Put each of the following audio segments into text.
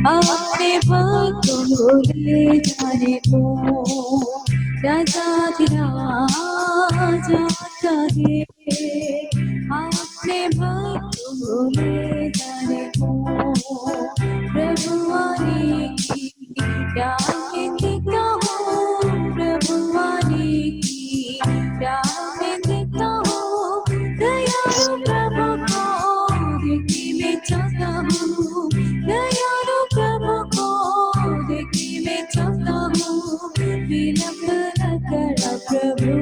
अपने भक्तों को ले जाने को राजाधिराज आता है। अपने भक्तों को ले जाने को प्रभु आने की राह में देखता हूँ, प्रभु आने की राह में देखता हूँ। दयालु प्रभु को देखने में चाहता हूँ, दयालु प्रभु को देखने में चाहता हूँ। विलंब न कर प्रभु,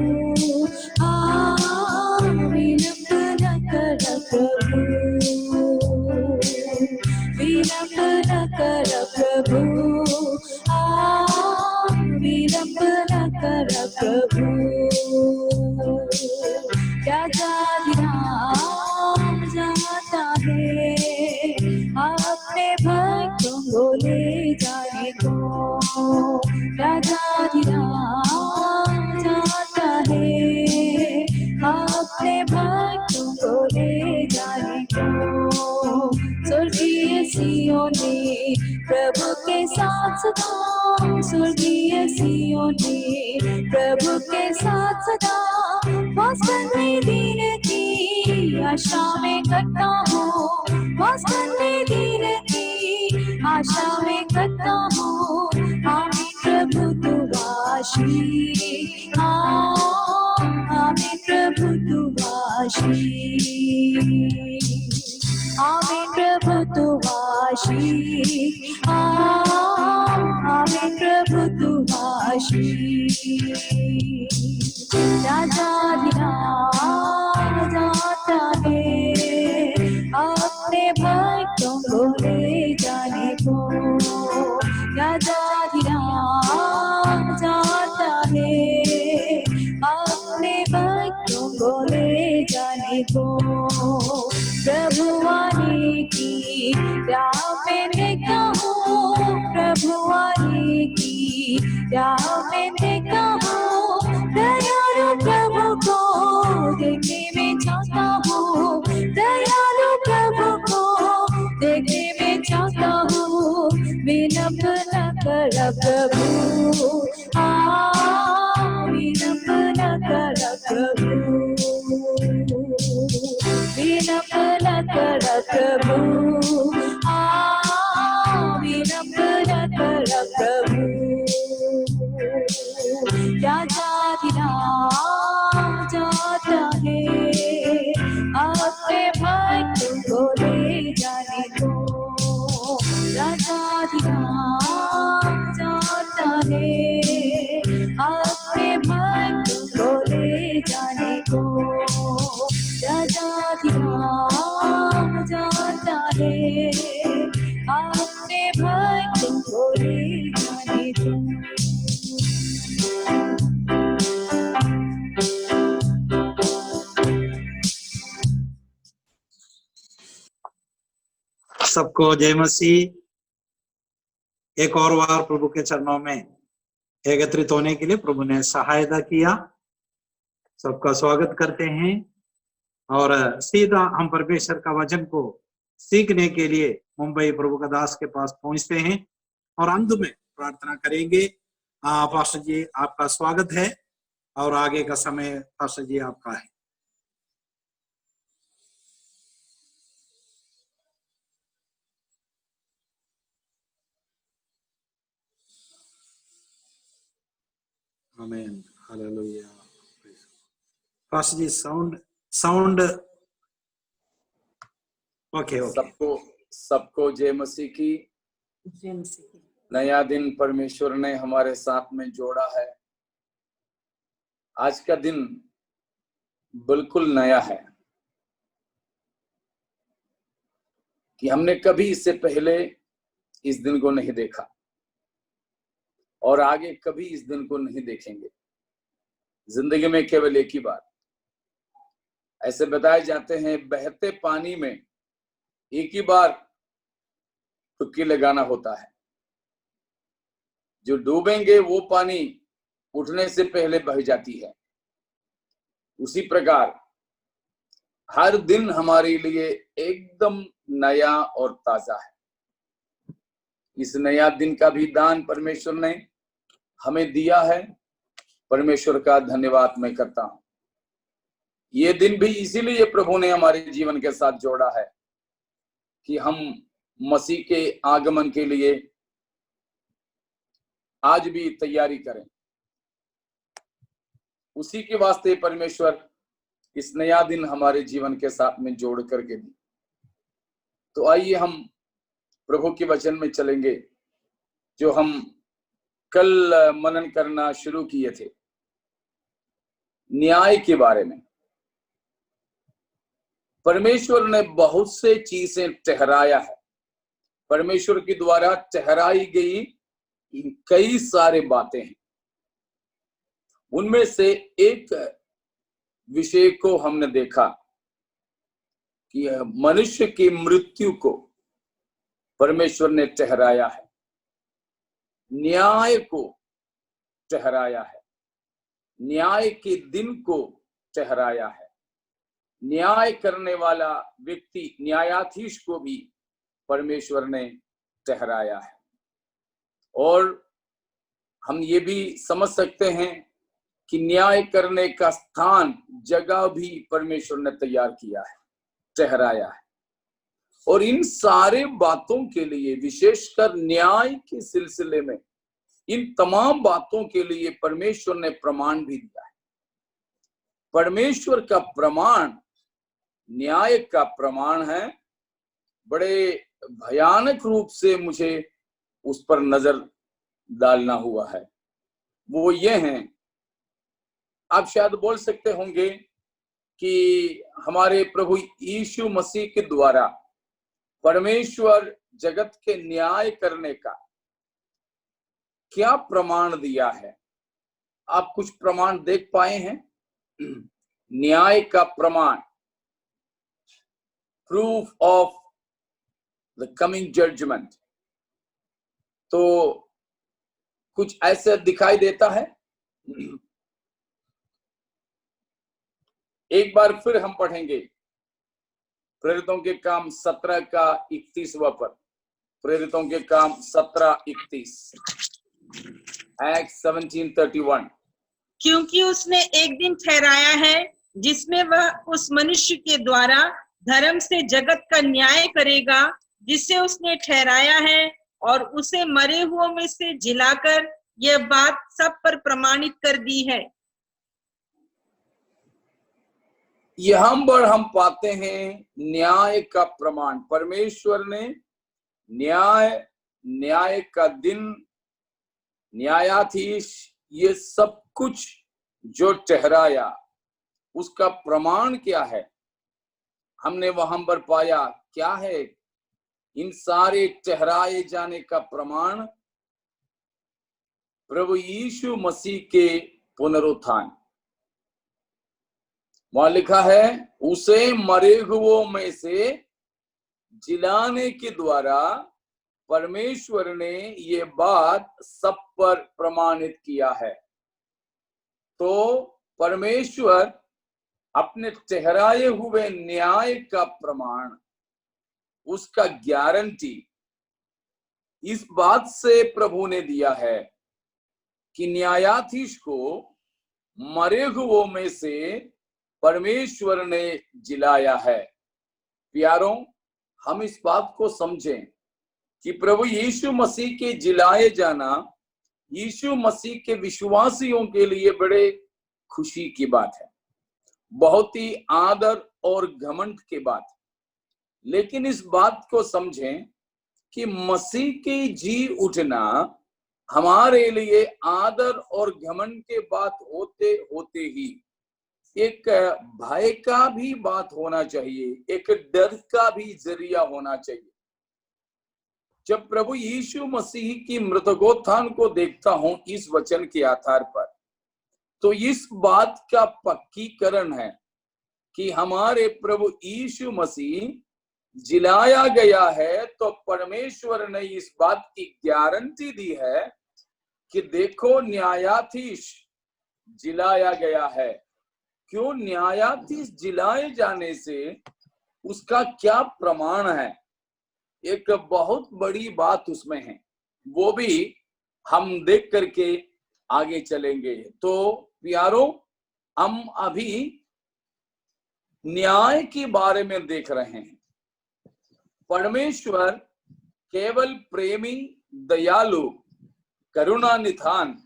विलंब न कर प्रभु, विलंब न कर प्रभु, विलंब न कर प्रभु। राजाधिराज आता है अपने भक्तों को ले जाने को। राजाधिराज आता है अपने भक्तों को ले जाने को। स्वर्गीय सियोन में प्रभु के साथ सदा, स्वर्गीय सियोन में प्रभु के साथ सदा वास करने दिन की आशा में करता हूँ, वास करने दिन की आशा में करता हूँ। आमीन प्रभु तू वाशी, आमीन प्रभु तू वाशी, आमीन प्रभु तू वाशी, आमीन प्रभु तू वाशी। राजाधिराज आता है अपने भक्तों को ले जाने को। राजाधिराज आता है अपने भक्तों को ले जाने को। प्रभु आने की राह में देखता हूँ, प्रभु आने की राह में देखता हूँ। दयालु प्रभु को देखने में चाहता हूँ, दयालु प्रभु को देखने में चाहता हूँ। विलंब न कर प्रभु, विलंब न कर प्रभु, विलंब न कर प्रभु, विलंब न कर प्रभु। राजाधिराज आता है अपने भक्तों को ले जाने को। राजाधिराज आता है अपने भक्तों को ले जाने को। राजाधिराज आता है अपने भक्तों को ले जाने को। सबको जय मसीह। एक और बार प्रभु के चरणों में एकत्रित होने के लिए प्रभु ने सहायता किया। सबका स्वागत करते हैं और सीधा हम परमेश्वर का वचन को सीखने के लिए मुंबई प्रभु का दास के पास पहुंचते हैं और अंत में प्रार्थना करेंगे। पास्टर जी आपका स्वागत है और आगे का समय पास्टर जी आपका है। आमीन, हालेलुया। पास्टर जी साउंड ओके। सबको जय मसीह की। नया दिन परमेश्वर ने हमारे साथ में जोड़ा है। आज का दिन बिल्कुल नया है कि हमने कभी इससे पहले इस दिन को नहीं देखा और आगे कभी इस दिन को नहीं देखेंगे। जिंदगी में केवल एक ही बार, ऐसे बताए जाते हैं, बहते पानी में एक ही बार डुबकी लगाना होता है। जो डूबेंगे वो पानी उठने से पहले बह जाती है, उसी प्रकार हर दिन हमारे लिए एकदम नया और ताजा है। इस नया दिन का भी दान परमेश्वर ने हमें दिया है। परमेश्वर का धन्यवाद मैं करता हूं। ये दिन भी इसीलिए प्रभु ने हमारे जीवन के साथ जोड़ा है कि हम मसीह के आगमन के लिए आज भी तैयारी करें। उसी के वास्ते परमेश्वर इस नया दिन हमारे जीवन के साथ में जोड़ करके दी। तो आइए हम प्रभु के वचन में चलेंगे, जो हम कल मनन करना शुरू किए थे, न्याय के बारे में। परमेश्वर ने बहुत से चीजें ठहराया है। परमेश्वर के द्वारा ठहराई गई कई सारे बातें हैं। उनमें से एक विषय को हमने देखा कि मनुष्य की मृत्यु को परमेश्वर ने ठहराया है, न्याय को ठहराया है, न्याय के दिन को ठहराया है, न्याय करने वाला व्यक्ति न्यायाधीश को भी परमेश्वर ने ठहराया है। और हम ये भी समझ सकते हैं कि न्याय करने का स्थान, जगह भी परमेश्वर ने तैयार किया है, ठहराया है। और इन सारे बातों के लिए, विशेषकर न्याय के सिलसिले में, इन तमाम बातों के लिए परमेश्वर ने प्रमाण भी दिया है। परमेश्वर का प्रमाण न्याय का प्रमाण है। बड़े भयानक रूप से मुझे उस पर नजर डालना हुआ है। वो ये हैं, आप शायद बोल सकते होंगे कि हमारे प्रभु यीशु मसीह के द्वारा परमेश्वर जगत के न्याय करने का क्या प्रमाण दिया है। आप कुछ प्रमाण देख पाए हैं? न्याय का प्रमाण, proof of the coming judgment, तो कुछ ऐसे दिखाई देता है। एक बार फिर हम पढ़ेंगे प्रेरितों के काम 17 का 31वां पद। प्रेरितों के काम 17:31, एक्ट 17:31। क्योंकि उसने एक दिन ठहराया है जिसमें वह उस मनुष्य के द्वारा धर्म से जगत का न्याय करेगा, जिसे उसने ठहराया है, और उसे मरे हुओं में से जिलाकर यह बात सब पर प्रमाणित कर दी है। यहां पर हम पाते हैं न्याय का प्रमाण। परमेश्वर ने न्याय का दिन, न्यायाधीश, ये सब कुछ जो ठहराया, उसका प्रमाण क्या है? हमने वहां पर पाया क्या है? इन सारे ठहराए जाने का प्रमाण प्रभु यीशु मसीह के पुनरुत्थान। वहां लिखा है, उसे मरे हुओं में से जिलाने के द्वारा परमेश्वर ने ये बात सब पर प्रमाणित किया है। तो परमेश्वर अपने ठहराए हुए न्याय का प्रमाण, उसका गारंटी इस बात से प्रभु ने दिया है कि न्यायाधीश को मरे हुओं में से परमेश्वर ने जिलाया है। प्यारों, हम इस बात को समझें कि प्रभु यीशु मसीह के जिलाए जाना यीशु मसीह के विश्वासियों के लिए बड़े खुशी की बात है, बहुत ही आदर और घमंड की बात। लेकिन इस बात को समझें कि मसीह के जी उठना हमारे लिए आदर और घमंड के बात होते होते ही एक भय का भी बात होना चाहिए, एक डर का भी जरिया होना चाहिए। जब प्रभु यीशु मसीह की मृतकोत्थान को देखता हूं इस वचन के आधार पर, तो इस बात का पक्कीकरण है कि हमारे प्रभु यीशु मसीह जिलाया गया है। तो परमेश्वर ने इस बात की गारंटी दी है कि देखो, न्यायाधीश जिलाया गया है, क्यों न्यायाधीश जिलाए जाने से उसका क्या प्रमाण है? एक बहुत बड़ी बात उसमें है, वो भी हम देख करके आगे चलेंगे। तो प्यारो, हम अभी न्याय के बारे में देख रहे हैं। परमेश्वर केवल प्रेमी, दयालु, करुणा निधान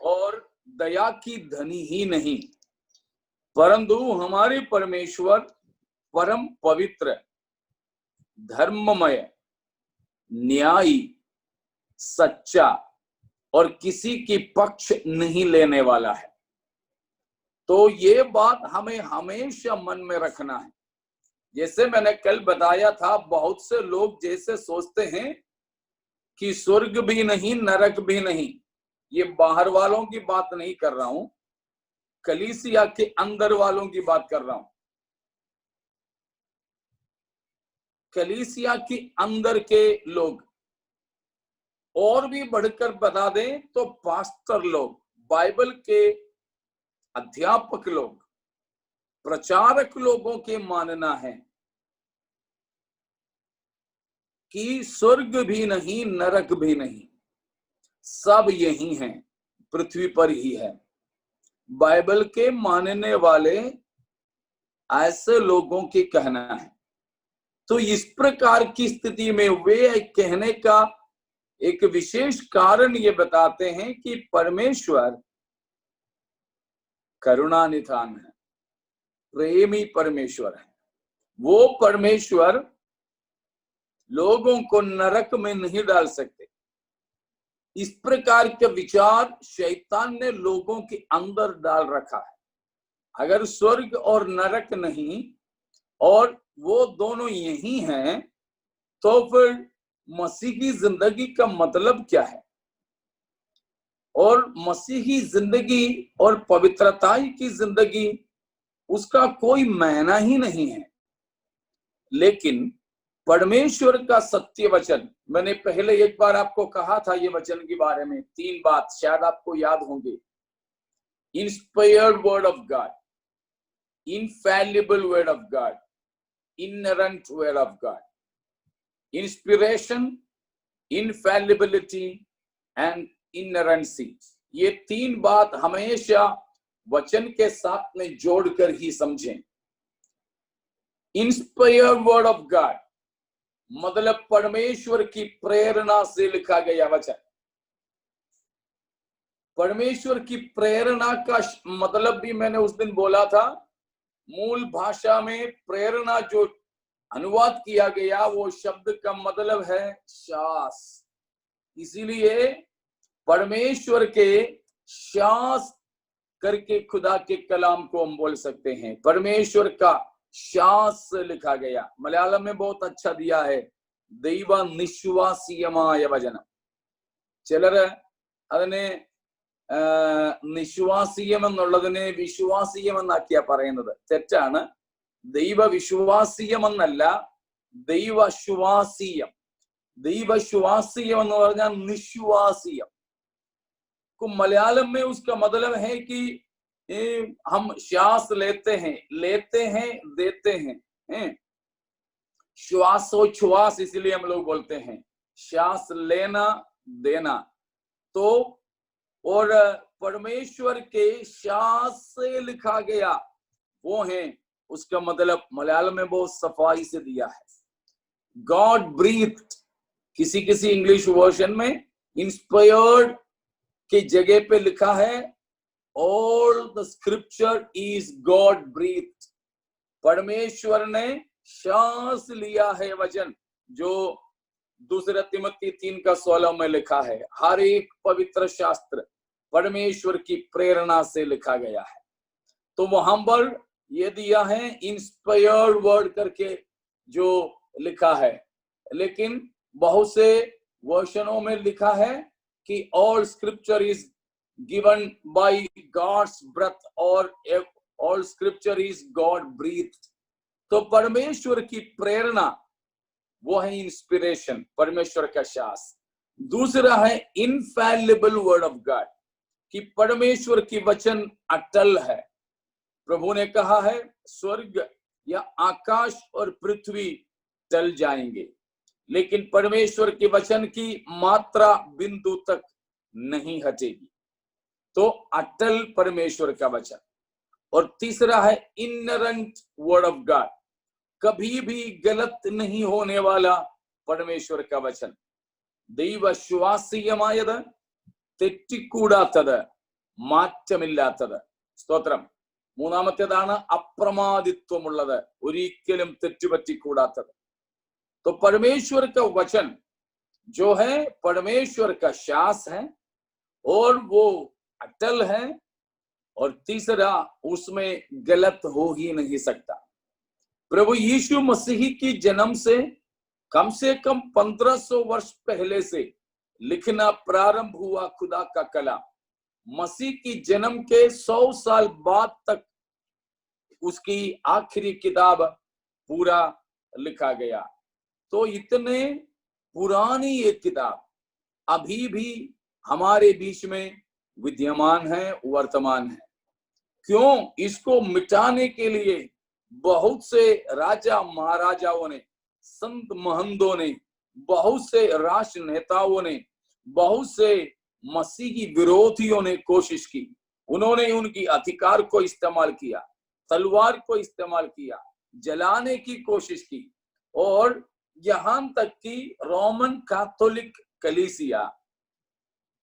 और दया की धनी ही नहीं, परंतु हमारे परमेश्वर परम पवित्र, धर्ममय, न्यायी, सच्चा और किसी की पक्ष नहीं लेने वाला है। तो ये बात हमें हमेशा मन में रखना है। जैसे मैंने कल बताया था, बहुत से लोग जैसे सोचते हैं कि स्वर्ग भी नहीं, नरक भी नहीं। ये बाहर वालों की बात नहीं कर रहा हूं, कलीसिया के अंदर वालों की बात कर रहा हूं। कलीसिया के अंदर के लोग, और भी बढ़कर बता दें तो पास्टर लोग, बाइबल के अध्यापक लोग, प्रचारक लोगों के मानना है कि स्वर्ग भी नहीं, नरक भी नहीं, सब यही हैं, पृथ्वी पर ही है। बाइबल के मानने वाले ऐसे लोगों के कहना है। तो इस प्रकार की स्थिति में वे कहने का एक विशेष कारण ये बताते हैं कि परमेश्वर करुणा निधान है, प्रेमी परमेश्वर है। वो परमेश्वर लोगों को नरक में नहीं डाल सकते। इस प्रकार के विचार शैतान ने लोगों के अंदर डाल रखा है। अगर स्वर्ग और नरक नहीं और वो दोनों यही हैं, तो फिर मसीही जिंदगी का मतलब क्या है? और मसीही जिंदगी और पवित्रता की जिंदगी, उसका कोई मायना ही नहीं है। लेकिन परमेश्वर का सत्य वचन, मैंने पहले एक बार आपको कहा था ये वचन के बारे में, 3 बात शायद आपको याद होंगे। Inspired word of God, infallible word of God, inerrant word of God, inspiration, infallibility and inerrancy। ये 3 बात हमेशा वचन के साथ में जोड़कर ही समझें। इंस्पायर्ड वर्ड ऑफ गॉड मतलब परमेश्वर की प्रेरणा से लिखा गया वचन। परमेश्वर की प्रेरणा का मतलब भी मैंने उस दिन बोला था, मूल भाषा में प्रेरणा जो अनुवाद किया गया वो शब्द का मतलब है श्वास। इसीलिए परमेश्वर के श्वास करके खुदा के कलाम को हम बोल सकते हैं। परमेश्वर का श्वास लिखा गया। मलयालम में बहुत अच्छा दिया है, ദൈവ നിശ്വാസീയമായ വചനം। ചിലര് അതിനെ നിശ്വാസീയം എന്നുള്ളതിനെ വിശ്വാസീയം എന്നാക്കിയാ പറയുന്നത്. തെറ്റാണ്. ദൈവവിശ്വാസീയം എന്നല്ല, ദൈവശ്വാസീയം। ദൈവശ്വാസീയം എന്ന് പറഞ്ഞാൽ നിശ്വാസീയം। मलयालम में उसका मतलब है कि हम श्वास लेते हैं, देते हैं। श्वासोच्छ्वास इसलिए हम लोग बोलते हैं, श्वास लेना देना। तो और परमेश्वर के श्वास से लिखा गया वो है, उसका मतलब मलयालम में बहुत सफाई से दिया है, गॉड ब्रीथ। किसी किसी इंग्लिश वर्जन में इंस्पायर्ड की जगह पे लिखा है all the scripture is God breath. परमेश्वर ने श्वास लिया है वचन, जो 2 तिमोथी 3:16 में लिखा है। हर एक पवित्र शास्त्र परमेश्वर की प्रेरणा से लिखा गया है। तो वहां पर ये दिया है इंस्पायर्ड वर्ड करके जो लिखा है, लेकिन बहुत से वर्षनों में लिखा है कि all scripture is given by God's breath और all scripture is God breath. तो परमेश्वर की प्रेरणा वो है इंस्पिरेशन, परमेश्वर का श्वास। दूसरा है इनफैलिबल वर्ड ऑफ गॉड, कि परमेश्वर की वचन अटल है, प्रभु ने कहा है स्वर्ग या आकाश और पृथ्वी टल जाएंगे, लेकिन परमेश्वर के वचन की मात्रा बिंदु तक नहीं हटेगी। तो अटल परमेश्वर का वचन। और तीसरा है इनरेंट वर्ड ऑफ गॉड, कभी भी गलत नहीं होने वाला परमेश्वर का वचन। ദൈവശ്വാസീയമായത്, തെറ്റിക്കൂടാത്തത്, മാറ്റമില്ലാത്തത്. സ്തോത്രം. മൂന്നാമത്തേതാണ് അപ്രമാദിത്വമുള്ളത്, ഒരിക്കലും തെറ്റുപറ്റിക്കൂടാത്തത്. तो परमेश्वर का वचन जो है परमेश्वर का श्वास है और वो अटल है, और तीसरा उसमें गलत हो ही नहीं सकता। प्रभु यीशु मसीह की जन्म से कम 1500 वर्ष पहले से लिखना प्रारंभ हुआ खुदा का कलाम। मसीह की जन्म के 100 साल बाद तक उसकी आखिरी किताब पूरा लिखा गया। तो इतने पुरानी ये किताब अभी भी हमारे बीच में विद्यमान है, वर्तमान है। क्यों? इसको मिटाने के लिए बहुत से राजा महाराजाओं ने, संत महंतों ने, बहुत से राष्ट्र नेताओं ने, बहुत से मसीही विरोधियों ने कोशिश की। उन्होंने उनकी अधिकार को इस्तेमाल किया, तलवार को इस्तेमाल किया, जलाने की कोशिश की, और यहां तक कि रोमन कैथोलिक कलीसिया,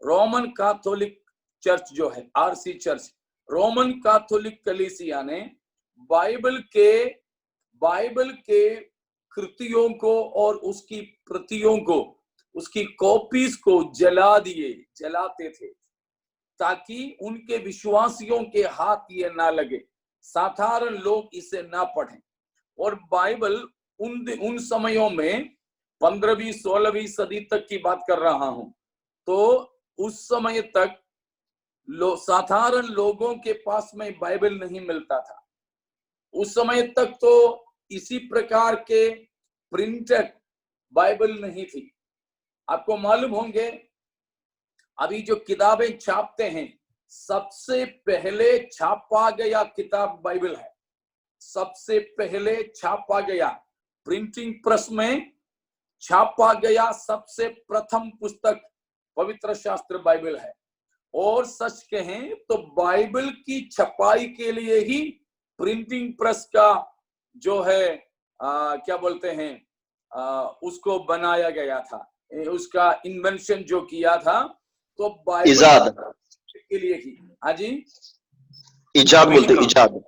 रोमन कैथोलिक चर्च जो है आरसी चर्च, रोमन कैथोलिक कलीसिया ने बाइबल के कृतियों को और उसकी प्रतियों को, उसकी कॉपीज को जलाते थे, ताकि उनके विश्वासियों के हाथ ये ना लगे, साधारण लोग इसे ना पढ़ें। और बाइबल उन समयों में 15वीं 16वीं सदी तक की बात कर रहा हूं, तो उस समय तक साधारण लोगों के पास में बाइबल नहीं मिलता था। उस समय तक तो इसी प्रकार के प्रिंटेड बाइबल नहीं थी। आपको मालूम होंगे अभी जो किताबें छापते हैं, सबसे पहले छापा गया किताब बाइबल है। सबसे पहले छापा गया, प्रिंटिंग प्रेस में छापा गया सबसे प्रथम पुस्तक पवित्र शास्त्र बाइबल है। और सच कहें तो बाइबल की छपाई के लिए ही प्रिंटिंग प्रेस का जो है क्या बोलते हैं, उसको बनाया गया था, उसका इन्वेंशन जो किया था, तो बाइबल इजाद के लिए ही। हाँ जी, इजाद बोलते, इजाद,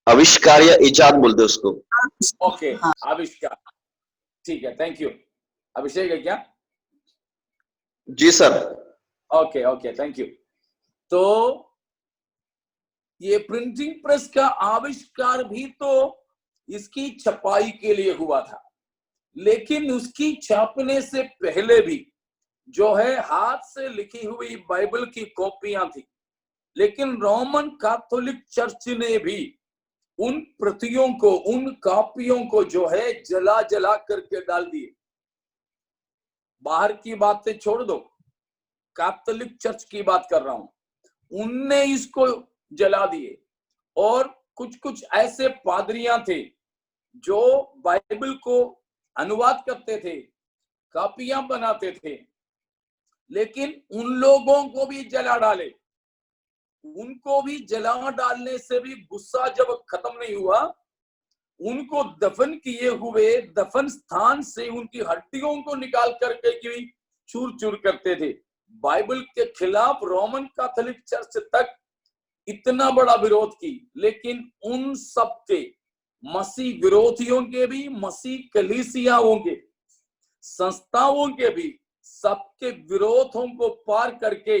आविष्कार या इजाद बोलते उसको। ओके, आविष्कार, ठीक है, थैंक यू। अभिषेक है क्या? जी sir. Okay okay, thank you. तो ये प्रिंटिंग प्रेस का आविष्कार भी तो इसकी छपाई के लिए हुआ था, लेकिन उसकी छापने से पहले भी जो है हाथ से लिखी हुई बाइबल की कॉपियां थी। लेकिन रोमन कैथोलिक चर्च ने भी उन प्रतियों को, उन कॉपियों को जो है जला करके डाल दिए। बाहर की बातें छोड़ दो, कैथोलिक चर्च की बात कर रहा हूं, उनने इसको जला दिए। और कुछ ऐसे पादरियां थे जो बाइबल को अनुवाद करते थे, कॉपियां बनाते थे, लेकिन उन लोगों को भी जला डाले। उनको भी जला डालने से भी गुस्सा जब खत्म नहीं हुआ, उनको दफन किए हुए दफन स्थान से उनकी हड्डियों को निकाल करके चूर चूर करते थे। बाइबल के खिलाफ रोमन कैथोलिक चर्च तक इतना बड़ा विरोध की, लेकिन उन सब के मसीह विरोधियों के भी, मसीह कलीसियाओं के, संस्थाओं के भी, सबके विरोधों को पार करके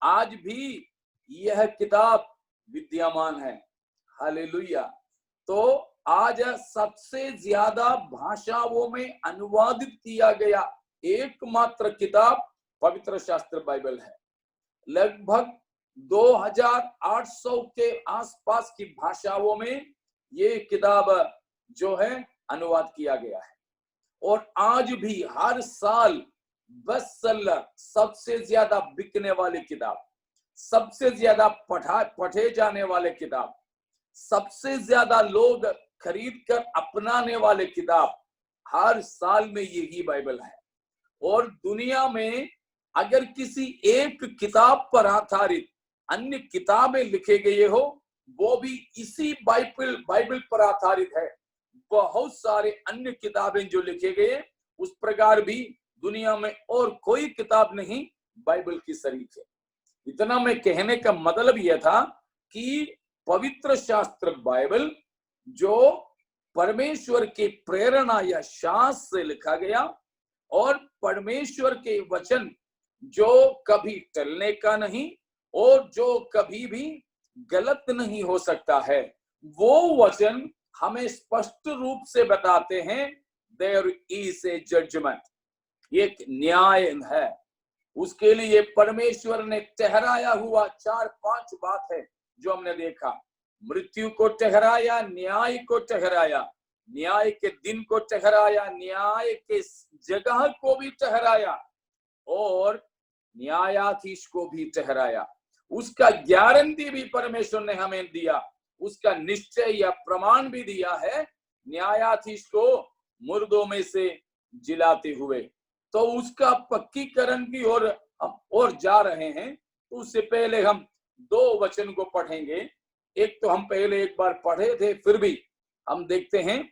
आज भी यह किताब विद्यमान है। हालेलुया। तो आज सबसे ज्यादा भाषाओं में अनुवादित किया गया एकमात्र किताब पवित्र शास्त्र बाइबल है। लगभग 2800 के आसपास की भाषाओं में ये किताब जो है अनुवाद किया गया है। और आज भी हर साल बेस्ट सेलर, सबसे ज्यादा बिकने वाली किताब, सबसे ज्यादा पढ़े जाने वाले किताब, सबसे ज्यादा लोग खरीद कर अपनाने वाले किताब हर साल में यही बाइबल है। और दुनिया में अगर किसी एक किताब पर आधारित अन्य किताबें लिखे गए हो, वो भी इसी बाइबल पर आधारित है। बहुत सारे अन्य किताबें जो लिखे गए उस प्रकार भी दुनिया में और कोई किताब नहीं बाइबल की शरीक है। इतना मैं कहने का मतलब यह था कि पवित्र शास्त्र बाइबल जो परमेश्वर की प्रेरणा या शास्त्र से लिखा गया और परमेश्वर के वचन जो कभी टलने का नहीं और जो कभी भी गलत नहीं हो सकता है, वो वचन हमें स्पष्ट रूप से बताते हैं देयर इज ए जजमेंट, एक न्याय है। उसके लिए परमेश्वर ने ठहराया हुआ 4-5 बात है जो हमने देखा। मृत्यु को ठहराया, न्याय को ठहराया, न्याय के दिन को ठहराया, न्याय के जगह को भी ठहराया और न्यायाधीश को भी ठहराया। उसका गारंटी भी परमेश्वर ने हमें दिया, उसका निश्चय या प्रमाण भी दिया है न्यायाधीश को मुर्दों में से जिलाते हुए। तो उसका पक्कीकरण की ओर जा रहे हैं। तो उससे पहले हम 2 वचन को पढ़ेंगे। एक तो हम पहले एक बार पढ़े थे, फिर भी हम देखते हैं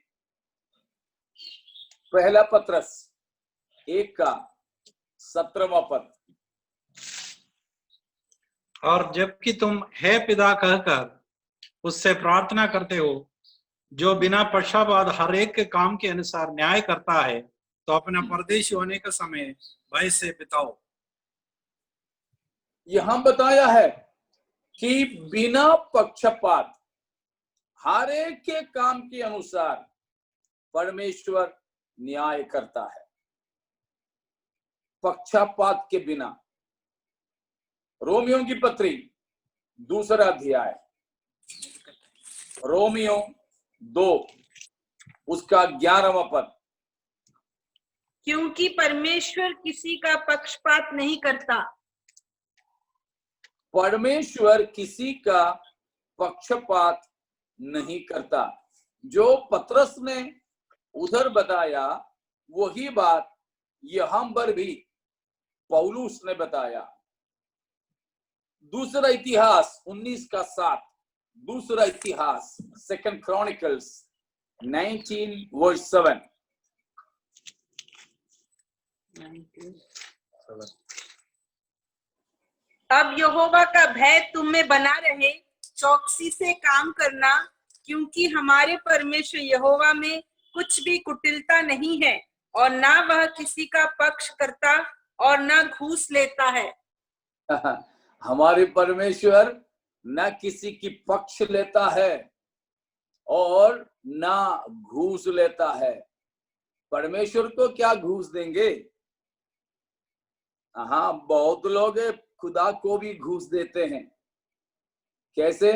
पहला पत्रस 1:17 पद। और जबकि तुम हे पिता कहकर उससे प्रार्थना करते हो जो बिना पक्षपात हर एक के काम के अनुसार न्याय करता है, तो अपना परदेशी होने का समय भय से बिताओ। यहां बताया है कि बिना पक्षपात हर एक के काम के अनुसार परमेश्वर न्याय करता है, पक्षपात के बिना। रोमियो की पत्री 2 अध्याय, रोमियो 2 उसका 11वां पद। क्योंकि परमेश्वर किसी का पक्षपात नहीं करता। परमेश्वर किसी का पक्षपात नहीं करता। जो पतरस ने उधर बताया वही बात यहां पर भी पौलुस ने बताया। 2 इतिहास 19:7, 2 इतिहास 2 Chronicles 19:7। अब यहोवा का भय तुम में बना रहे, चौकसी से काम करना, क्योंकि हमारे परमेश्वर यहोवा में कुछ भी कुटिलता नहीं है और ना वह किसी का पक्ष करता और ना घूस लेता है। हमारे परमेश्वर न किसी की पक्ष लेता है और ना घूस लेता है। परमेश्वर को क्या घूस देंगे? हाँ, बहुत लोग खुदा को भी घूस देते हैं। कैसे?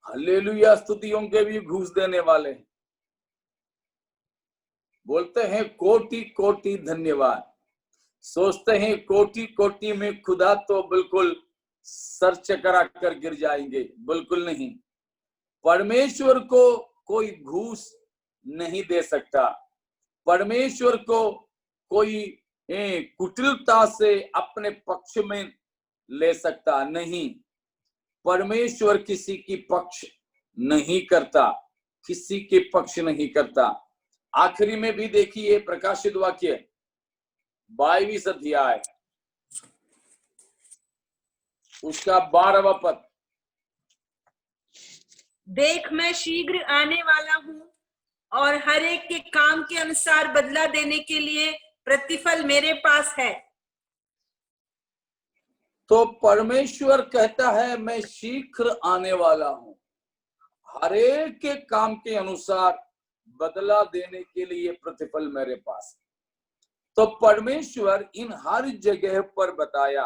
हालेलुया स्तुतियों के भी घूस देने वाले हैं। बोलते हैं कोटि कोटि धन्यवाद, सोचते हैं कोटि कोटि में खुदा तो बिल्कुल सर चकरा कर गिर जाएंगे। बिल्कुल नहीं, परमेश्वर को कोई घूस नहीं दे सकता। परमेश्वर को कोई कुटिलता से अपने पक्ष में ले सकता नहीं। परमेश्वर किसी की पक्ष नहीं करता, किसी के पक्ष नहीं करता। आखिरी में भी देखिए प्रकाशित वाक्य 22 अध्याय उसका 12वां पद। देख मैं शीघ्र आने वाला हूँ और हर एक के काम के अनुसार बदला देने के लिए प्रतिफल मेरे पास है। तो परमेश्वर कहता है मैं शीघ्र आने वाला हूं, हर एक के काम के अनुसार बदला देने के लिए प्रतिफल मेरे पास है। तो परमेश्वर इन हर जगह पर बताया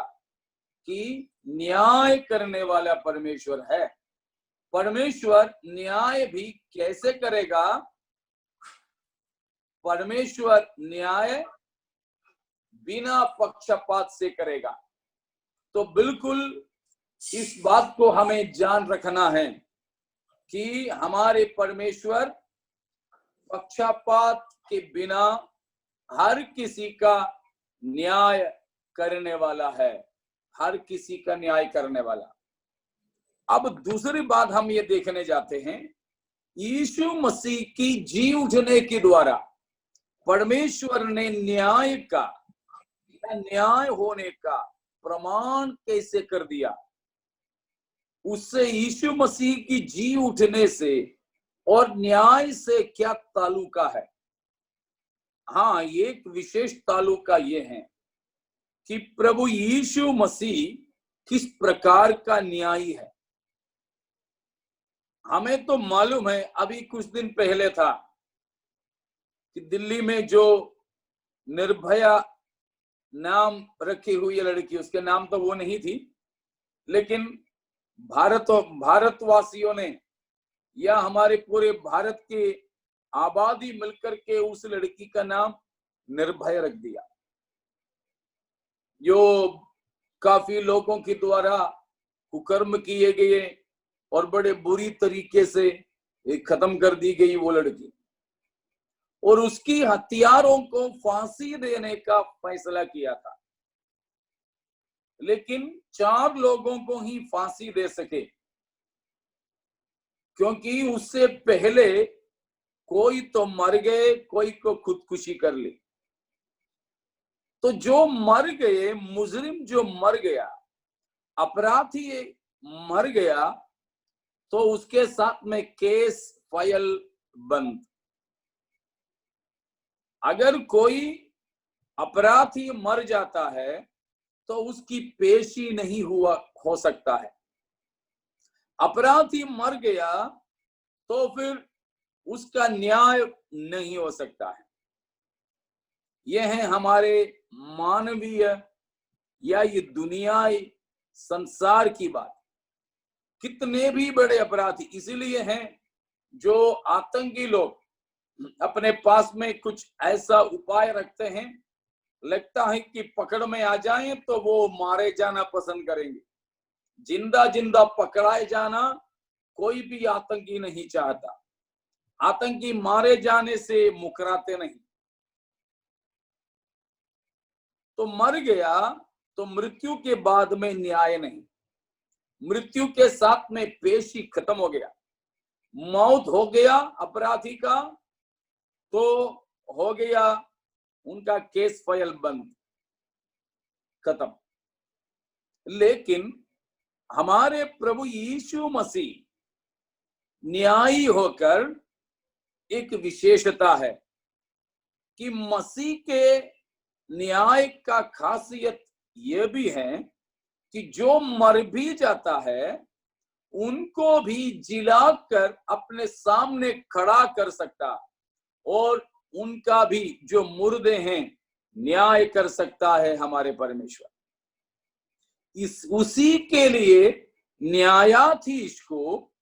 कि न्याय करने वाला परमेश्वर है। परमेश्वर न्याय भी कैसे करेगा? परमेश्वर न्याय बिना पक्षपात से करेगा। तो बिल्कुल इस बात को हमें जान रखना है कि हमारे परमेश्वर पक्षपात के बिना हर किसी का न्याय करने वाला है, हर किसी का न्याय करने वाला। अब दूसरी बात हम ये देखने जाते हैं, यीशु मसीह की जी उठने के द्वारा परमेश्वर ने न्याय का, न्याय होने का प्रमाण कैसे कर दिया। उससे यीशु मसीह की जी उठने से और न्याय से क्या ताल्लुका है। हाँ, एक विशेष ताल्लुका ये है कि प्रभु यीशु मसीह किस प्रकार का न्यायी है। हमें तो मालूम है, अभी कुछ दिन पहले था कि दिल्ली में जो निर्भया नाम रखी हुई लड़की, उसके नाम तो वो नहीं थी, लेकिन भारतवासियों ने या हमारे पूरे भारत के आबादी मिलकर के उस लड़की का नाम निर्भया रख दिया, जो काफी लोगों के द्वारा कुकर्म किए गए और बड़े बुरी तरीके से खत्म कर दी गई वो लड़की, और उसकी हत्यारों को फांसी देने का फैसला किया था। लेकिन 4 लोगों को ही फांसी दे सके, क्योंकि उससे पहले कोई तो मर गए, कोई को खुदकुशी कर ली। तो जो मर गए, मुजरिम जो मर गया, अपराधी मर गया, तो उसके साथ में केस फाइल बंद। अगर कोई अपराधी मर जाता है तो उसकी पेशी नहीं हो सकता है। अपराधी मर गया तो फिर उसका न्याय नहीं हो सकता है। यह है हमारे मानवीय या ये दुनियाई संसार की बात। कितने भी बड़े अपराधी इसीलिए हैं जो आतंकी लोग अपने पास में कुछ ऐसा उपाय रखते हैं, लगता है कि पकड़ में आ जाएं तो वो मारे जाना पसंद करेंगे। जिंदा जिंदा पकड़ाए जाना कोई भी आतंकी नहीं चाहता। आतंकी मारे जाने से मुकराते नहीं। तो मर गया तो मृत्यु के बाद में न्याय नहीं, मृत्यु के साथ में पेशी खत्म हो गया। मौत हो गया अपराधी का तो हो गया उनका केस फाइल बंद, खत्म। लेकिन हमारे प्रभु यीशु मसीह न्यायी होकर एक विशेषता है कि मसीह के न्याय का खासियत यह भी है कि जो मर भी जाता है उनको भी जिलाकर अपने सामने खड़ा कर सकता और उनका भी जो मुर्दे हैं न्याय कर सकता है हमारे परमेश्वर। उसी के लिए न्यायाधीश को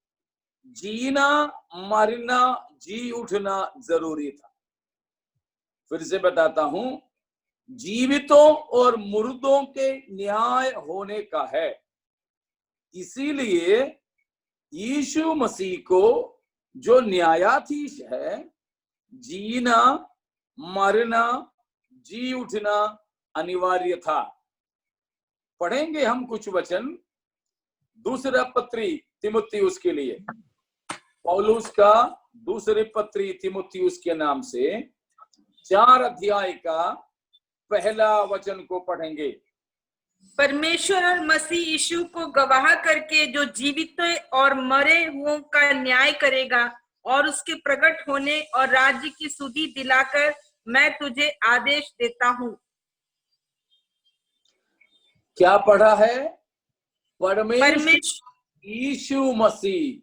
जीना, मरना, जी उठना जरूरी था। फिर से बताता हूं, जीवितों और मुर्दों के न्याय होने का है। इसीलिए यीशु मसीह को जो न्यायाधीश है, जीना, मरना, जी उठना अनिवार्य था। पढ़ेंगे हम कुछ वचन दूसरा पत्री तीमुथियुस के लिए, पौलुस का दूसरी पत्री तीमुथियुस के नाम से 4 अध्याय का पहला वचन को पढ़ेंगे। परमेश्वर और मसीह यीशु को गवाह करके जो जीवित और मरे हुओं का न्याय करेगा और उसके प्रकट होने और राज्य की सुधि दिलाकर मैं तुझे आदेश देता हूँ। क्या पढ़ा है? परमेश्वर यीशु मसीह।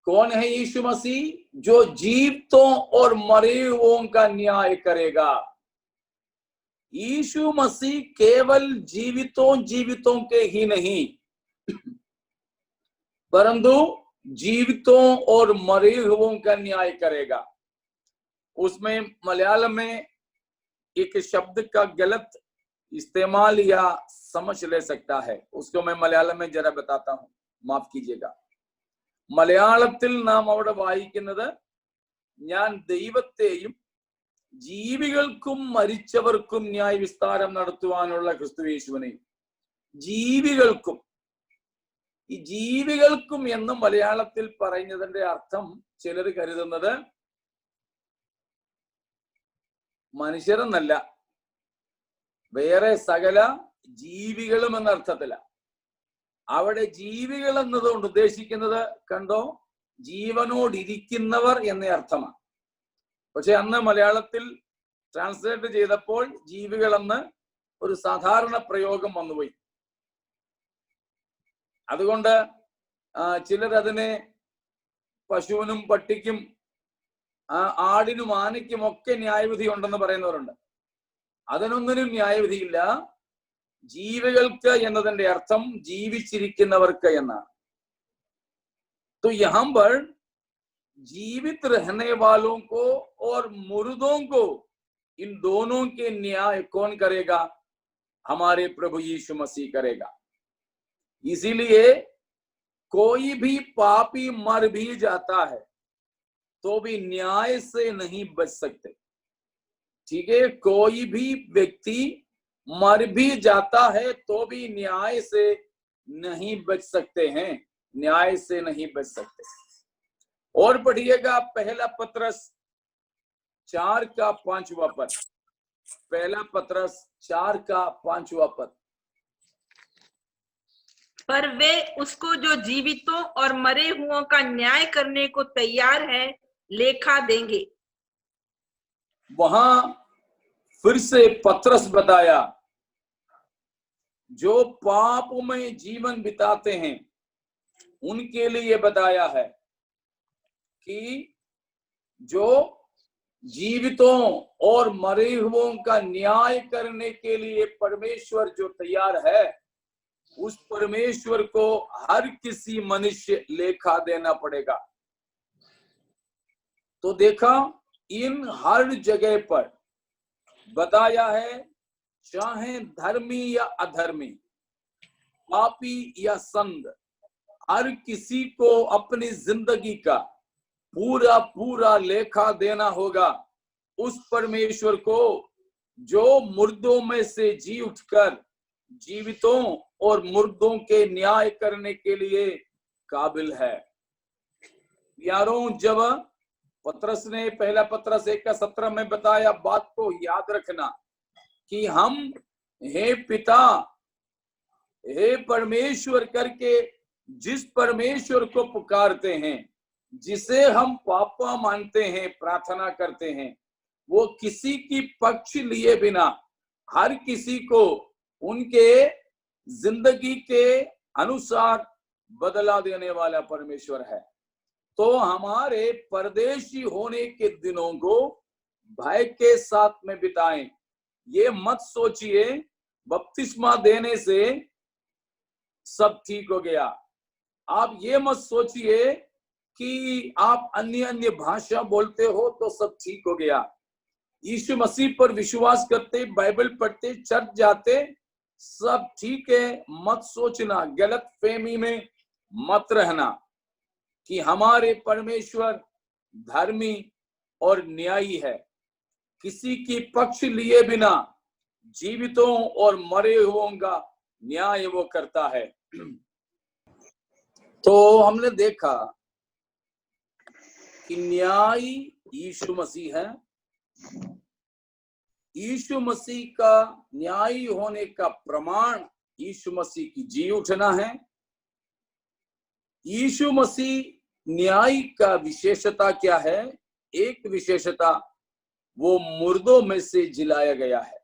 कौन है यीशु मसीह? जो जीवितों और मरे हुओं का न्याय करेगा। यीशु मसीह केवल जीवितों के ही नहीं, परंतु जीवितों और मरे हुओं का न्याय करेगा। उसमें मलयालम में एक शब्द का गलत इस्तेमाल या समझ ले सकता है। उसको मैं मलयालम में जरा बताता हूं, माफ कीजिएगा। മലയാളത്തിൽ നാം അവിടെ വായിക്കുന്നത്, ഞാൻ ദൈവത്തെയും ജീവികൾക്കും മരിച്ചവർക്കും ന്യായ വിസ്താരം നടത്തുവാനുള്ള ക്രിസ്തുയേശുവിനെയും. ജീവികൾക്കും, ഈ ജീവികൾക്കും എന്ന് മലയാളത്തിൽ പറയുന്നതിന്റെ അർത്ഥം ചിലർ കരുതുന്നത് മനുഷ്യരെന്നല്ല, വേറെ സകല ജീവികളും എന്ന അർത്ഥത്തില. അവിടെ ജീവികൾ എന്നതുകൊണ്ട് ഉദ്ദേശിക്കുന്നത് കണ്ടോ, ജീവനോടിരിക്കുന്നവർ എന്ന അർത്ഥമാണ്. പക്ഷെ അന്ന് മലയാളത്തിൽ ട്രാൻസ്ലേറ്റ് ചെയ്തപ്പോൾ ജീവികളെന്ന് ഒരു സാധാരണ പ്രയോഗം വന്നുപോയി. അതുകൊണ്ട് ചിലർ അതിനെ പശുവിനും പട്ടിക്കും ആടിനും ആനയ്ക്കും ഒക്കെ ന്യായവിധി ഉണ്ടെന്ന് പറയുന്നവരുണ്ട്. അതിനൊന്നിനും ന്യായവിധിയില്ല. ജീവികൾക്ക് എന്നതിന്റെ അർത്ഥം ജീവിച്ചിരിക്കുന്നവർക്ക് എന്നാണ്. तो यहाँ पर जीवित रहने वालों को और मुर्दों को, इन दोनों के न्याय कौन करेगा? हमारे प्रभु यीशु मसीह करेगा। इसीलिए कोई भी पापी मर भी जाता है तो भी न्याय से नहीं बच सकते। ठीक है, कोई भी व्यक्ति मर भी जाता है तो भी न्याय से नहीं बच सकते हैं, न्याय से नहीं बच सकते। और पढ़िएगा पहला पत्रस 4 का 5वां पद। पहला पत्रस 4 का 5वां पद। पर वे उसको जो जीवितों और मरे हुओं का न्याय करने को तैयार है लेखा देंगे। वहां फिर से पत्रस बताया, जो पाप में जीवन बिताते हैं उनके लिए बताया है कि जो जीवितों और मरे हुओं का न्याय करने के लिए परमेश्वर जो तैयार है, उस परमेश्वर को हर किसी मनुष्य लेखा देना पड़ेगा। तो देखा, इन हर जगह पर बताया है, चाहे धर्मी या अधर्मी, पापी या संत, हर किसी को अपनी जिंदगी का पूरा पूरा लेखा देना होगा उस परमेश्वर को जो मुर्दों में से जी उठकर जीवितों और मुर्दों के न्याय करने के लिए काबिल है। यारों, जब पत्रस ने पहला पत्रस 1:17 में बताया, बात को याद रखना कि हम हे पिता, हे परमेश्वर करके जिस परमेश्वर को पुकारते हैं, जिसे हम पापा मानते हैं, प्रार्थना करते हैं, वो किसी की पक्ष लिए बिना हर किसी को उनके जिंदगी के अनुसार बदला देने वाला परमेश्वर है। तो हमारे परदेशी होने के दिनों को भय के साथ में बिताएं। ये मत सोचिए बपतिस्मा देने से सब ठीक हो गया। आप ये मत सोचिए कि आप अन्य अन्य भाषा बोलते हो तो सब ठीक हो गया। यीशु मसीह पर विश्वास करते, बाइबल पढ़ते, चर्च जाते, सब ठीक है। मत सोचना, गलत फहमी में मत रहना कि हमारे परमेश्वर धर्मी और न्यायी है, किसी की पक्ष लिए बिना जीवितों और मरे हुओं का न्याय वो करता है। तो हमने देखा कि न्याय यीशु मसीह है। यीशु मसीह का न्यायी होने का प्रमाण यीशु मसीह की जी उठना है। यीशु मसीह न्याय का विशेषता क्या है? एक विशेषता, वो मुर्दों में से जिलाया गया है,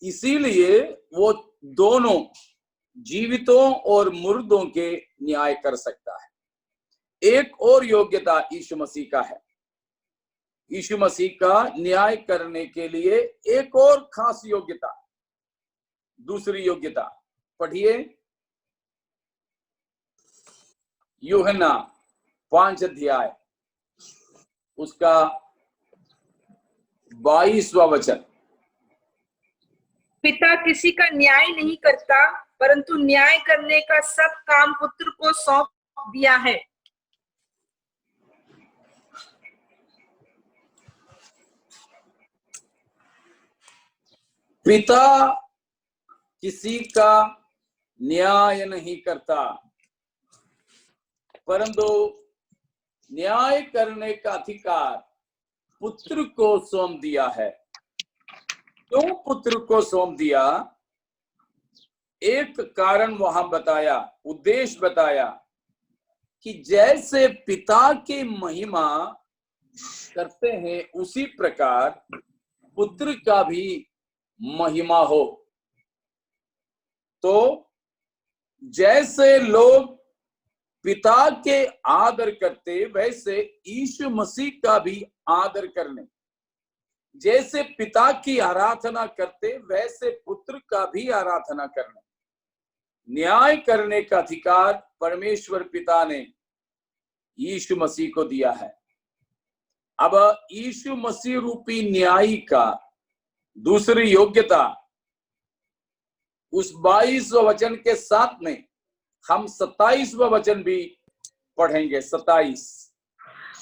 इसीलिए वो दोनों जीवितों और मुर्दों के न्याय कर सकता है। एक और योग्यता यीशु मसीह का है। यीशु मसीह का न्याय करने के लिए एक और खास योग्यता, दूसरी योग्यता पढ़िए, यूहन्ना 5 अध्याय उसका 22वां वचन। पिता किसी का न्याय नहीं करता, परंतु न्याय करने का सब काम पुत्र को सौंप दिया है। पिता किसी का न्याय नहीं करता, परंतु न्याय करने का अधिकार पुत्र को सौंप दिया है। क्यों पुत्र को सौंप दिया? एक कारण वहां बताया, उद्देश्य बताया कि जैसे पिता की महिमा करते हैं उसी प्रकार पुत्र का भी महिमा हो। तो जैसे लोग पिता के आदर करते वैसे यीशु मसीह का भी आदर करने, जैसे पिता की आराधना करते वैसे पुत्र का भी आराधना करने। न्याय करने का अधिकार परमेश्वर पिता ने यीशु मसीह को दिया है। अब यीशु मसीह रूपी न्यायी का दूसरी योग्यता उस 22वें वचन के साथ में हम 27वां वचन भी पढ़ेंगे। 27।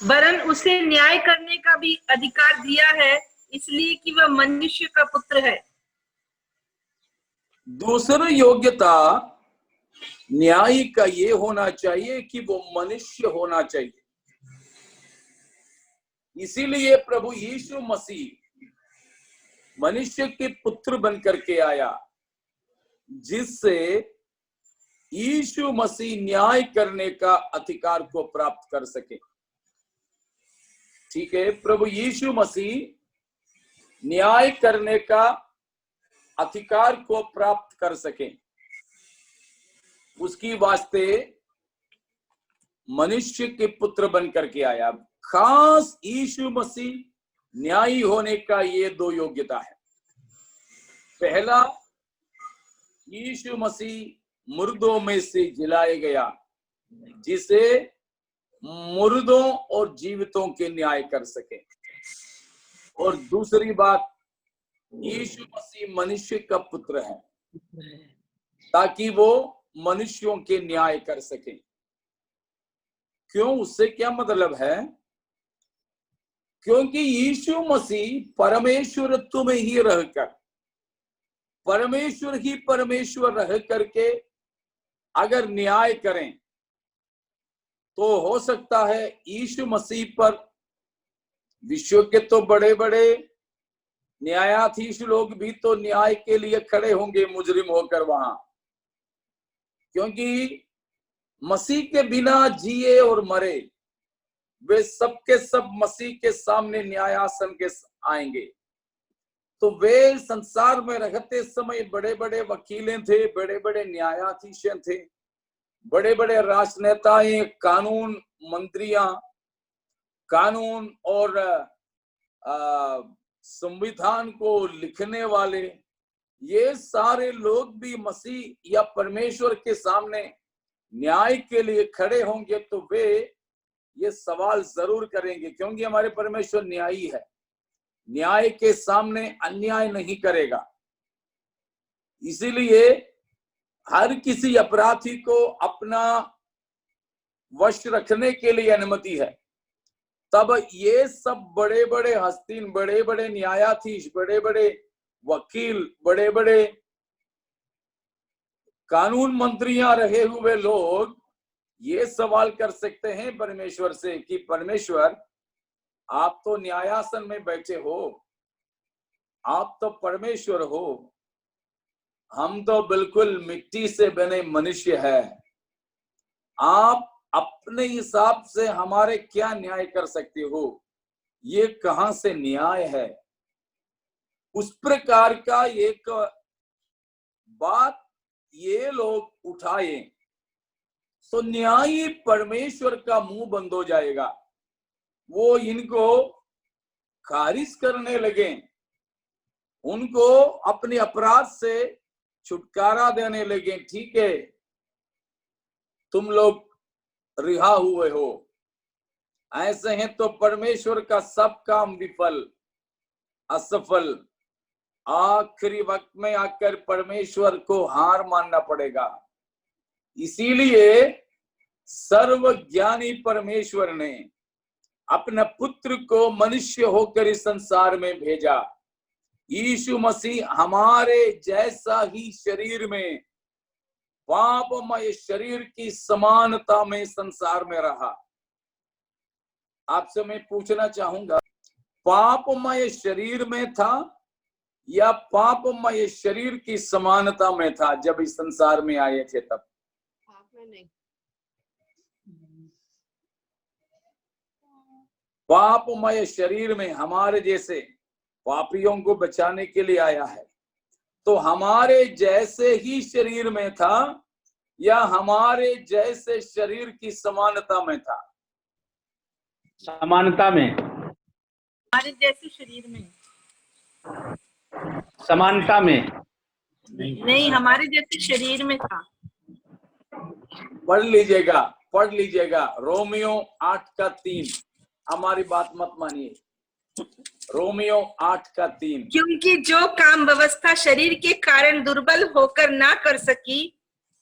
वरन उसे न्याय करने का भी अधिकार दिया है, इसलिए कि वह मनुष्य का पुत्र है। दूसरी योग्यता न्यायी का ये होना चाहिए कि वो मनुष्य होना चाहिए। इसीलिए प्रभु यीशु मसीह मनुष्य के पुत्र बनकर के आया, जिससे यीशु मसीह न्याय करने का अधिकार को प्राप्त कर सके। ठीक है, प्रभु यीशु मसीह न्याय करने का अधिकार को प्राप्त कर सके, उसकी वास्ते मनुष्य के पुत्र बनकर के आया। खास यीशु मसीह न्यायी होने का ये दो योग्यता है। पहला, यीशु मसीह मुर्दों में से जिलाया गया, जिसे मुर्दों और जीवितों के न्याय कर सके। और दूसरी बात, यीशु मसीह मनुष्य का पुत्र है ताकि वो मनुष्यों के न्याय कर सके। क्यों? उससे क्या मतलब है? क्योंकि यीशु मसीह परमेश्वरत्व में ही रहकर, परमेश्वर ही परमेश्वर रह करके अगर न्याय करें तो हो सकता है यीशु मसीह पर विश्व के तो बड़े बड़े न्यायाधीश लोग भी तो न्याय के लिए खड़े होंगे मुजरिम होकर वहां, क्योंकि मसीह के बिना जिए और मरे वे सबके सब मसीह के सामने न्यायासन के आएंगे। तो वे संसार में रहते समय बड़े बड़े वकीलें थे, बड़े बड़े न्यायाधीश थे, बड़े बड़े राजनेताएं, कानून मंत्रियां, कानून और संविधान को लिखने वाले, ये सारे लोग भी मसीह या परमेश्वर के सामने न्याय के लिए खड़े होंगे तो वे ये सवाल जरूर करेंगे, क्योंकि हमारे परमेश्वर न्यायी है, न्याय के सामने अन्याय नहीं करेगा। इसीलिए हर किसी अपराधी को अपना वश रखने के लिए अनुमति है। तब ये सब बड़े बड़े हस्तीन, बड़े बड़े न्यायाधीश, बड़े बड़े वकील, बड़े बड़े कानून मंत्रियां रहे हुए लोग ये सवाल कर सकते हैं परमेश्वर से कि परमेश्वर, आप तो न्यायासन में बैठे हो, आप तो परमेश्वर हो, हम तो बिल्कुल मिट्टी से बने मनुष्य हैं, आप अपने हिसाब से हमारे क्या न्याय कर सकते हो? ये कहां से न्याय है? उस प्रकार का एक बात ये लोग उठाए तो न्यायी परमेश्वर का मुंह बंद हो जाएगा, वो इनको खारिज करने लगे, उनको अपने अपराध से छुटकारा देने लगे। ठीक है, तुम लोग रिहा हुए हो, ऐसे हैं तो परमेश्वर का सब काम विफल, असफल, आखिरी वक्त में आकर परमेश्वर को हार मानना पड़ेगा। इसीलिए सर्वज्ञानी परमेश्वर ने अपने पुत्र को मनुष्य होकर इस संसार में भेजा। यीशु मसीह हमारे जैसा ही शरीर में, पापमय शरीर की समानता में संसार में रहा। आपसे मैं पूछना चाहूंगा, पापमय शरीर में था या पापमय शरीर की समानता में था जब इस संसार में आए थे? तब पापमय शरीर में हमारे जैसे पापियों को बचाने के लिए आया है। तो हमारे जैसे ही शरीर में था या हमारे जैसे शरीर की समानता में था? समानता में। हमारे जैसे शरीर में, समानता में नहीं, हमारे जैसे शरीर में था। पढ़ लीजिएगा रोमियो 8:3। हमारी बात मत मानिए, रोमियो 8:3। क्योंकि जो काम व्यवस्था शरीर के कारण दुर्बल होकर ना कर सकी,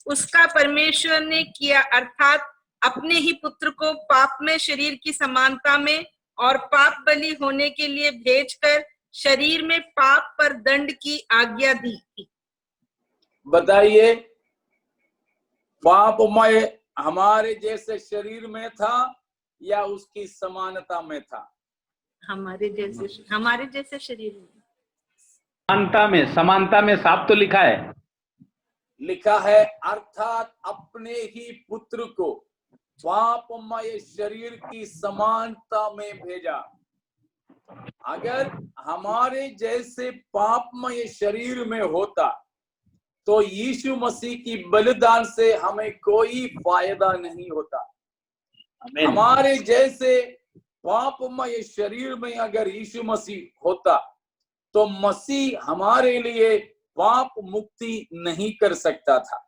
उसका परमेश्वर ने किया, अर्थात अपने ही पुत्र को पाप में शरीर की समानता में और पाप बलि होने के लिए भेजकर शरीर में पाप पर दंड की आज्ञा दी थी। बताइए, पापमय हमारे जैसे शरीर में था या उसकी समानता में था? हमारे जैसे शरीर में। समानता में साफ तो लिखा है, अर्थात अपने ही पुत्र को पापमय शरीर की समानता में भेजा। अगर हमारे जैसे पापमय शरीर में होता तो यीशु मसीह की बलिदान से हमें कोई फायदा नहीं होता। हमारे जैसे पापमय शरीर में अगर यीशु मसीह होता तो मसीह हमारे लिए पाप मुक्ति नहीं कर सकता था।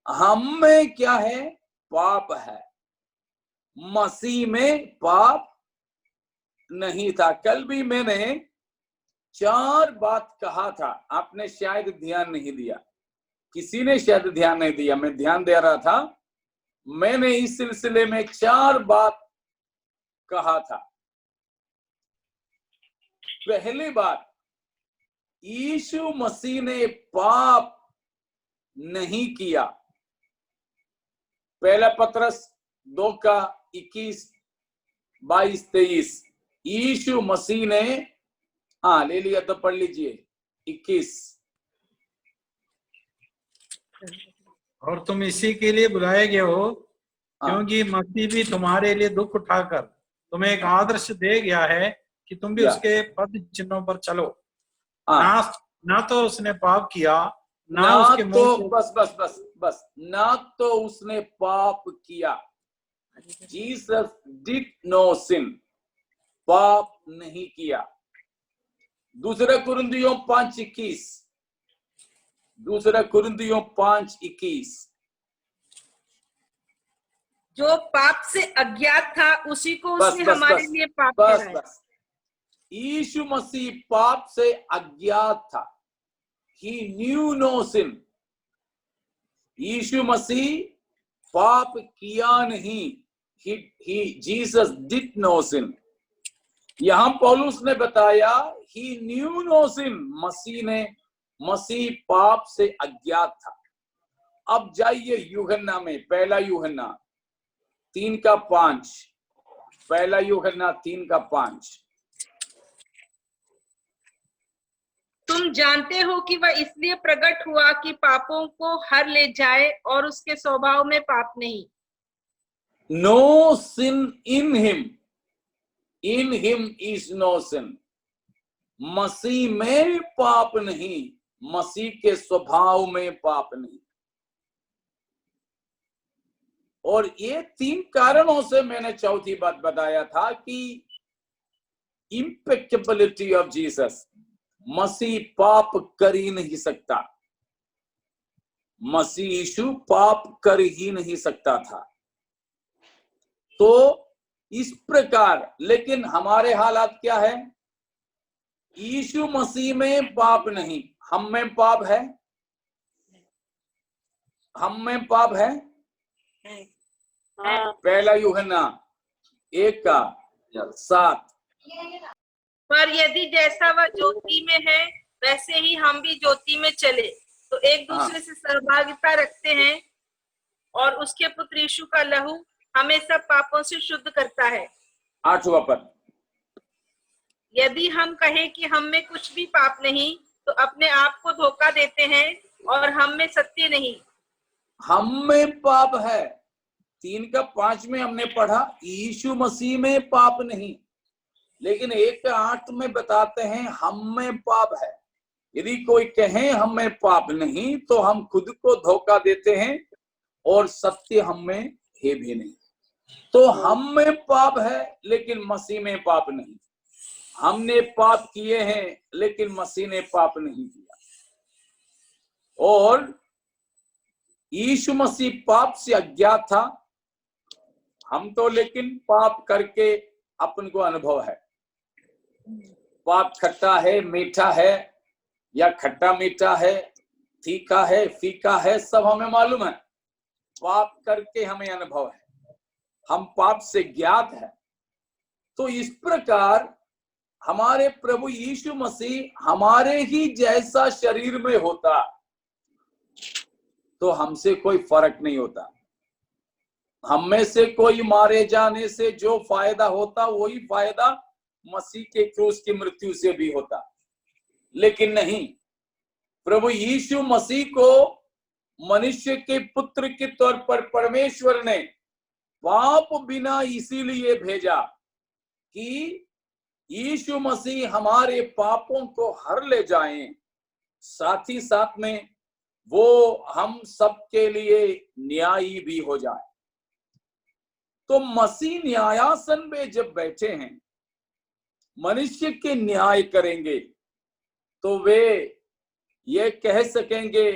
हम में क्या है? पाप है। मसीह में पाप नहीं था। कल भी मैंने 4 बात कहा था, आपने शायद ध्यान नहीं दिया, किसी ने शायद ध्यान नहीं दिया, मैं ध्यान दे रहा था। मैंने इस सिलसिले में 4 बात कहा था। पहली बात, यीशु मसीह ने पाप नहीं किया। पहला पत्रस 2:21, 22, 23। यीशु मसीह ने, हाँ ले लिया तो पढ़ लीजिए 21। और तुम इसी के लिए बुलाए गए हो क्योंकि मसीह भी तुम्हारे लिए दुख उठाकर तुम्हें एक आदर्श दे गया है कि तुम भी उसके पद चिन्हों पर चलो। ना तो उसने पाप किया, ना उसके मुंह बस ना तो उसने पाप किया। जीसस डिड नो सिन, पाप नहीं किया। दूसरा कुरिन्थियों 5:21, दूसरा कुरिन्थियों 5:21। जो पाप से अज्ञात था उसी को उसने हमारे लिए पाप कराया। यीशु मसीह पाप से अज्ञात था। He knew no sin। यीशु मसीह पाप किया नहीं। Jesus did no sin। यहां पौलुस ने बताया he knew no sin। मसीह पाप से अज्ञात था। अब जाइए यूहन्ना में, पहला यूहन्ना 3:5, पहला यूहन्ना 3:5। तुम जानते हो कि वह इसलिए प्रकट हुआ कि पापों को हर ले जाए और उसके स्वभाव में पाप नहीं। No sin in him, in him is no sin। मसीह में पाप नहीं, मसीह के स्वभाव में पाप नहीं। और ये 3 कारणों से मैंने चौथी बात बताया था कि इम्पेक्टेबिलिटी ऑफ जीसस, मसीह पाप कर ही नहीं सकता। मसीह यीशु पाप कर ही नहीं सकता था। तो इस प्रकार, लेकिन हमारे हालात क्या है? यीशु मसीह में पाप नहीं, हम में पाप है, हम में पाप है। पहला यूहन्ना 1:7। पर यदि जैसा वह ज्योति में है वैसे ही हम भी ज्योति में चले तो एक दूसरे से सहभागिता रखते हैं और उसके पुत्र यीशु का लहू हमें सब पापों से शुद्ध करता है। 8वां पद। यदि हम कहें कि हम में कुछ भी पाप नहीं तो अपने आप को धोखा देते हैं और हम में सत्य नहीं। हम में पाप है, 3:5 में हमने पढ़ा यीशु मसीह में पाप नहीं, लेकिन 1:8 में बताते हैं हम में पाप है। यदि कोई कहे हम में पाप नहीं तो हम खुद को धोखा देते हैं और सत्य हम में है भी नहीं। तो हम में पाप है लेकिन मसीह में पाप नहीं। हमने पाप किए हैं लेकिन मसीह ने पाप नहीं किया। और यीशु मसीह पाप से अज्ञात था, हम तो लेकिन पाप करके अपन को अनुभव है। पाप खट्टा है, मीठा है, या खट्टा मीठा है, तीखा है, फीका है, सब हमें मालूम है। पाप करके हमें अनुभव है, हम पाप से ज्ञात है। तो इस प्रकार हमारे प्रभु यीशु मसीह हमारे ही जैसा शरीर में होता तो हमसे कोई फर्क नहीं होता। हम में से कोई मारे जाने से जो फायदा होता वही फायदा मसीह के क्रूस की मृत्यु से भी होता, लेकिन नहीं। प्रभु यीशु मसीह को मनुष्य के पुत्र के तौर पर परमेश्वर ने पाप बिना इसीलिए भेजा कि यीशु मसीह हमारे पापों को हर ले जाएं, साथ ही साथ में वो हम सबके लिए न्यायी भी हो जाए। तो मसीह न्यायासन में जब बैठे हैं, मनुष्य के न्याय करेंगे, तो वे ये कह सकेंगे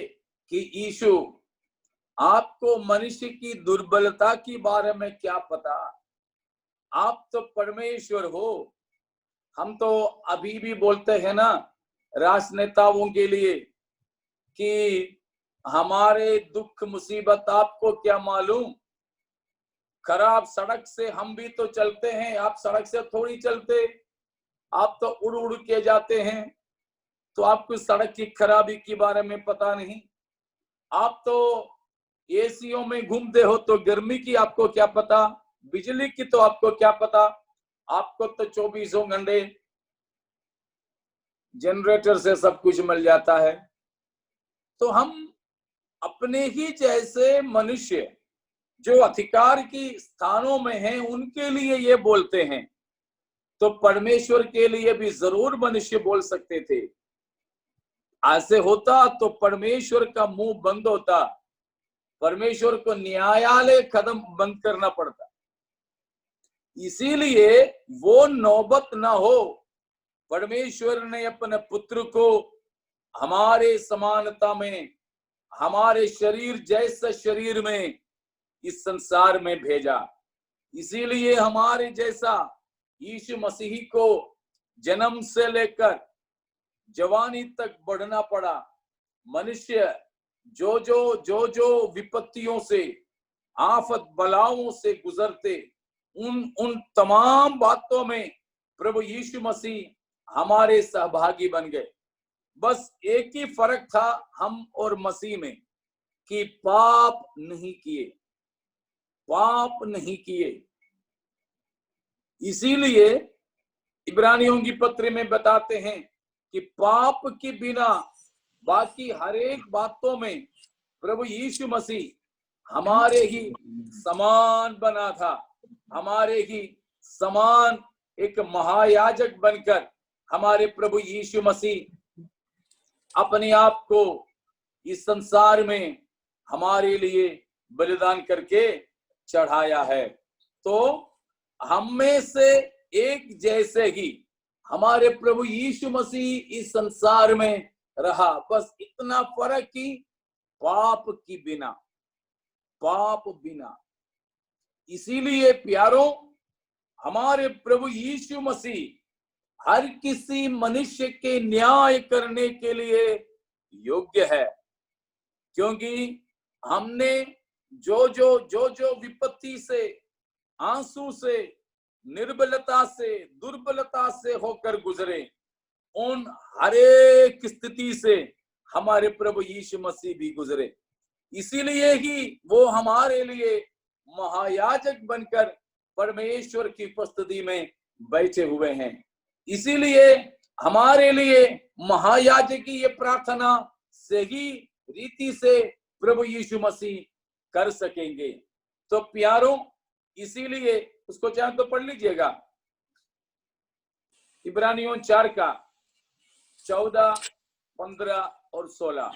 कि यीशु आपको मनुष्य की दुर्बलता के बारे में क्या पता, आप तो परमेश्वर हो। हम तो अभी भी बोलते हैं ना राजनेताओं के लिए कि हमारे दुख मुसीबत आपको क्या मालूम, खराब सड़क से हम भी तो चलते हैं, आप सड़क से थोड़ी चलते, आप तो उड़ उड़ के जाते हैं, तो आपको सड़क की खराबी के बारे में पता नहीं। आप तो एसीओ में घूमते हो तो गर्मी की आपको क्या पता, बिजली की तो आपको क्या पता, आपको तो 24 घंटे जनरेटर से सब कुछ मिल जाता है। तो हम अपने ही जैसे मनुष्य जो अधिकार की स्थानों में हैं उनके लिए ये बोलते हैं, तो परमेश्वर के लिए भी जरूर मनुष्य बोल सकते थे। ऐसे होता तो परमेश्वर का मुंह बंद होता, परमेश्वर को न्यायालय कदम बंद करना पड़ता। इसीलिए वो नौबत ना हो, परमेश्वर ने अपने पुत्र को हमारे समानता में, हमारे शरीर जैसा शरीर में इस संसार में भेजा। इसीलिए हमारे जैसा यीशु मसीह को जन्म से लेकर जवानी तक बढ़ना पड़ा। मनुष्य जो जो विपत्तियों से, आफत बलाओं से गुजरते, उन तमाम बातों में प्रभु यीशु मसीह हमारे सहभागी बन गए। बस एक ही फर्क था हम और मसीह में कि पाप नहीं किए, पाप नहीं किए। इसीलिए इब्रानियों की पत्र में बताते हैं कि पाप के बिना बाकी हर एक बातों में प्रभु यीशु मसीह हमारे ही समान बना था, हमारे ही समान एक महायाजक बनकर हमारे प्रभु यीशु मसीह अपने आप को इस संसार में हमारे लिए बलिदान करके चढ़ाया है। तो हम में से एक जैसे ही हमारे प्रभु यीशु मसीह इस संसार में रहा, बस इतना फर्क कि पाप की बिना, पाप बिना। इसीलिए प्यारों, हमारे प्रभु यीशु मसीह हर किसी मनुष्य के न्याय करने के लिए योग्य है, क्योंकि हमने जो विपत्ति से, आंसू से, निर्बलता से, दुर्बलता से होकर गुजरे, उन हर एक स्थिति से हमारे प्रभु यीशु मसीह भी गुजरे। इसीलिए ही वो हमारे लिए महायाजक बनकर परमेश्वर की उपस्थिति में बैठे हुए हैं। इसीलिए हमारे लिए महायाजक की ये प्रार्थना सही रीति से प्रभु यीशु मसीह कर सकेंगे। तो प्यारों, इसीलिए उसको चाहे तो पढ़ लीजिएगा, इब्रानियों 4 का 14, 15 और 16।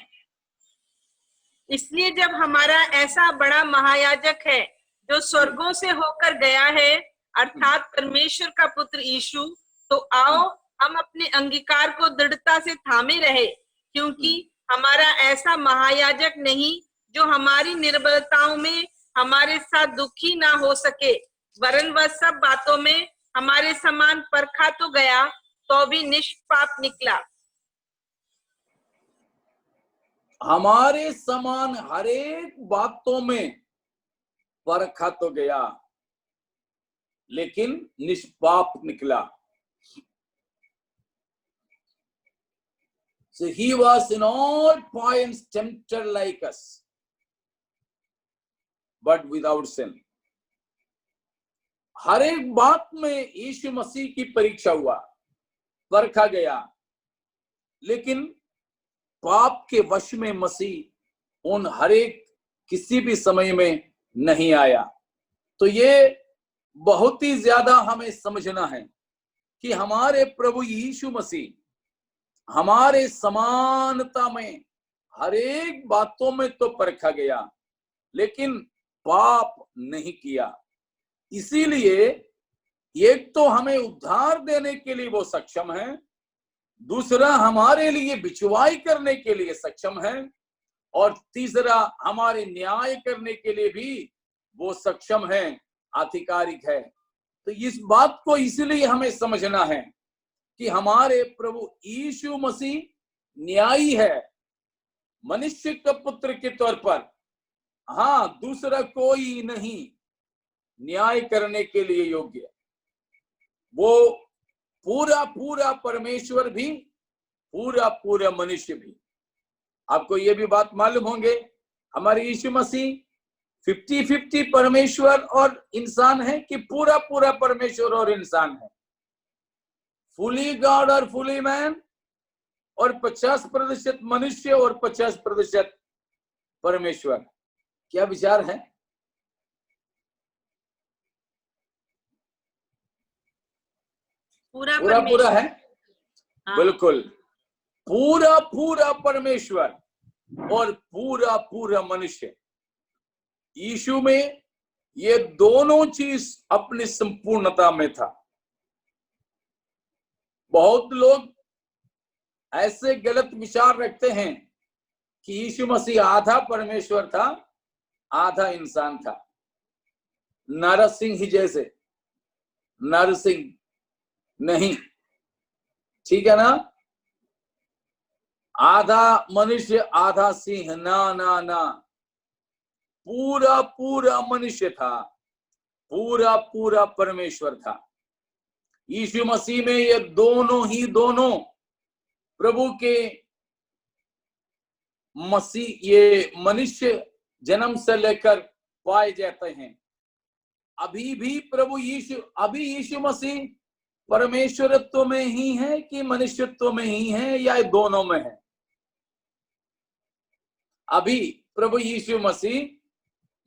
इसलिए जब हमारा ऐसा बड़ा महायाजक है जो स्वर्गों से होकर गया है, अर्थात परमेश्वर का पुत्र यीशु, तो आओ हम अपने अंगीकार को दृढ़ता से थामे रहे, क्योंकि हमारा ऐसा महायाजक नहीं जो हमारी निर्बलताओं में हमारे साथ दुखी ना हो सके, वरन वह सब बातों में हमारे समान परखा तो गया, तो भी निष्पाप निकला। हमारे समान हरेक बातों में परखा तो गया, लेकिन निष्पाप निकला। So he was in all points tempted like us, but without sin. हर एक बात में यीशु मसीह की परीक्षा हुआ, परखा गया, लेकिन पाप के वश में मसीह उन हर एक किसी भी समय में नहीं आया। तो ये बहुत ही ज्यादा हमें समझना है कि हमारे प्रभु यीशु मसीह हमारे समानता में हर एक बातों में तो परखा गया, लेकिन पाप नहीं किया। इसीलिए एक तो हमें उद्धार देने के लिए वो सक्षम है, दूसरा हमारे लिए बिचवाई करने के लिए सक्षम है, और तीसरा हमारे न्याय करने के लिए भी वो सक्षम है, आधिकारिक है। तो इस बात को इसलिए हमें समझना है कि हमारे प्रभु यीशु मसीह न्यायी है, मनुष्य का पुत्र के तौर पर। हाँ, दूसरा कोई नहीं न्याय करने के लिए योग्य। वो पूरा पूरा परमेश्वर भी, पूरा पूरा मनुष्य भी। आपको ये भी बात मालूम होंगे, हमारे यीशु मसीह 50-50 परमेश्वर और इंसान है कि पूरा पूरा परमेश्वर और इंसान है, फुली गॉड और फुली मैन, और 50% मनुष्य और 50% परमेश्वर। क्या विचार है? पूरा पूरा है। हाँ। बिल्कुल, पूरा पूरा परमेश्वर और पूरा पूरा मनुष्य। यीशु में ये दोनों चीज अपनी संपूर्णता में था। बहुत लोग ऐसे गलत विचार रखते हैं कि यीशु मसीह आधा परमेश्वर था, आधा इंसान था। नरसिंह ही जैसे, नरसिंह नहीं, ठीक है ना? आधा मनुष्य आधा सिंह, ना ना ना, पूरा पूरा मनुष्य था, पूरा पूरा परमेश्वर था। यीशु मसीह में ये दोनों ही दोनों प्रभु के मसीह, ये मनुष्य जन्म से लेकर पाए जाते हैं। अभी भी प्रभु यीशु, अभी यीशु मसीह परमेश्वरत्व में ही है कि मनुष्यत्व में ही है, या दोनों में है? अभी प्रभु यीशु मसीह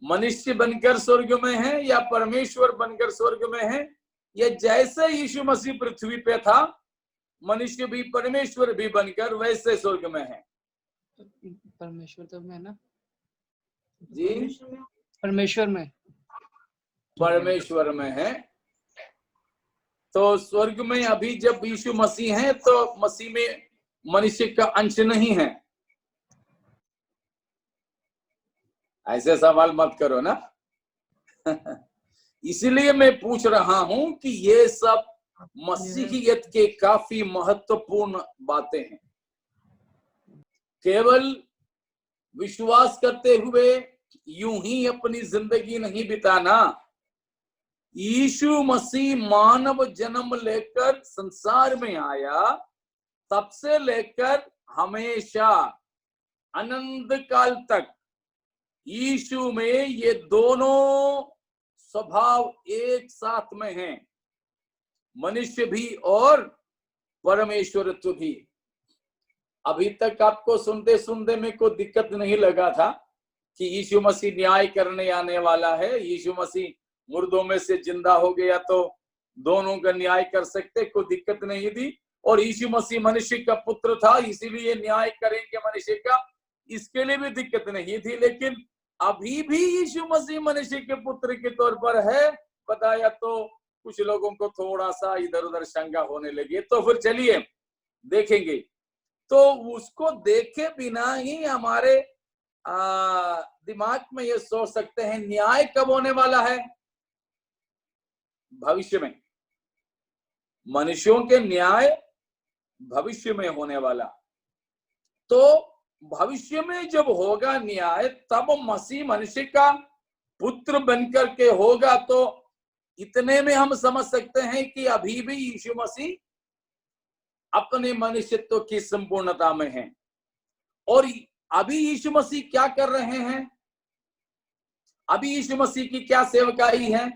मनुष्य बनकर स्वर्ग में है या परमेश्वर बनकर स्वर्ग में है? या जैसे यीशु मसीह पृथ्वी पे था, मनुष्य भी परमेश्वर भी बनकर वैसे स्वर्ग में है। परमेश्वर तो में ना जी, परमेश्वर में है। तो स्वर्ग में अभी जब यीशु मसीह है तो मसीह में मनुष्य का अंश नहीं है। ऐसे सवाल मत करो ना। इसलिए मैं पूछ रहा हूं कि ये सब मसीहियत के काफी महत्वपूर्ण बातें हैं। केवल विश्वास करते हुए यूं ही अपनी जिंदगी नहीं बिताना। यीशु मसीह मानव जन्म लेकर संसार में आया, तब से लेकर हमेशा अनंत काल तक यीशु में ये दोनों स्वभाव एक साथ में हैं, मनुष्य भी और परमेश्वरत्व भी। अभी तक आपको सुनते सुनते में कोई दिक्कत नहीं लगा था कि यीशु मसीह न्याय करने आने वाला है, यीशु मसीह मुर्दों में से जिंदा हो गया तो दोनों का न्याय कर सकते, कोई दिक्कत नहीं थी। और यीशु मसीह मनुष्य का पुत्र था, इसीलिए न्याय करेंगे मनुष्य का, इसके लिए भी दिक्कत नहीं थी। लेकिन अभी भी यीशु मसीह मनुष्य के पुत्र के तौर पर है बताया तो कुछ लोगों को थोड़ा सा इधर उधर शंका होने लगी। तो फिर चलिए देखेंगे। तो उसको देखे बिना ही हमारे दिमाग में ये सोच सकते हैं न्याय कब होने वाला है? भविष्य में। मनुष्यों के न्याय भविष्य में होने वाला। तो भविष्य में जब होगा न्याय, तब मसीह मनुष्य का पुत्र बनकर के होगा। तो इतने में हम समझ सकते हैं कि अभी भी यीशु मसीह अपने मनुष्यत्व की संपूर्णता में है। और अभी यीशु मसीह क्या कर रहे हैं? अभी यीशु मसीह की क्या सेवकाई है?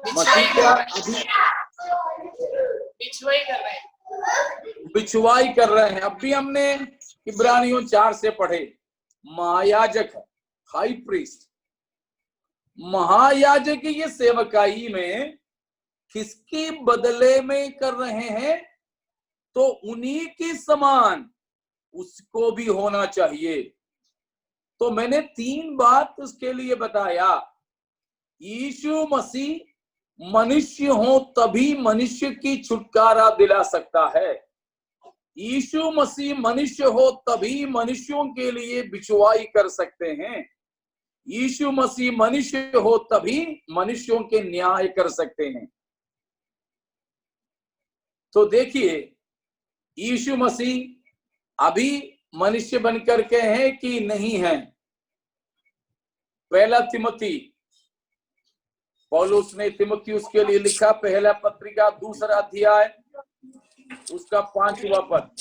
मसीह क्या अभी बिछुआई कर रहे हैं। अभी हमने इब्रानियों 4 से पढ़े, महायाजक है, हाई प्रीस्ट। महायाजक की ये सेवकाई में किसके बदले में कर रहे हैं? तो उन्हीं के समान उसको भी होना चाहिए। तो मैंने 3 बात उसके लिए बताया। यीशु मसीह मनुष्य हो तभी मनुष्य की छुटकारा दिला सकता है। यीशु मसीह मनुष्य हो तभी मनुष्यों के लिए बिछुआई कर सकते हैं। यीशु मसीह मनुष्य हो तभी मनुष्यों के न्याय कर सकते हैं। तो देखिए, यीशु मसीह अभी मनुष्य बनकर के हैं कि नहीं है? पहला तिमोथी, पौलुस ने तिमुथियुस के लिए लिखा, पहला पत्रिका 2 अध्याय उसका 5वां पद।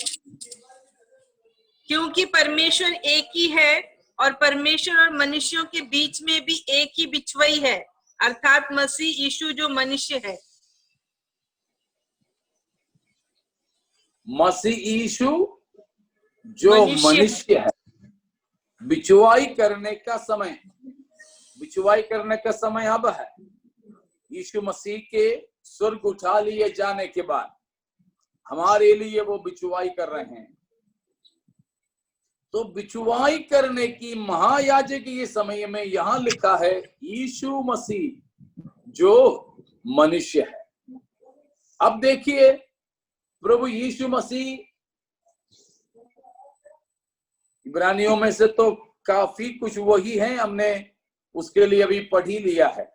क्योंकि परमेश्वर एक ही है और परमेश्वर और मनुष्यों के बीच में भी एक ही बिछुआई है, अर्थात मसीह यीशु जो मनुष्य है। मसीह यीशु जो मनुष्य है। बिछुआई करने का समय, बिछुआई करने का समय अब है। यीशु मसीह के स्वर्ग उठा लिए जाने के बाद हमारे लिए वो बिछुआई कर रहे हैं। तो बिछुआई करने की महायाजक के समय में यहां लिखा है यीशु मसीह जो मनुष्य है। अब देखिए, प्रभु यीशु मसीह, इब्रानियों में से तो काफी कुछ वही है, हमने उसके लिए अभी पढ़ ही लिया है।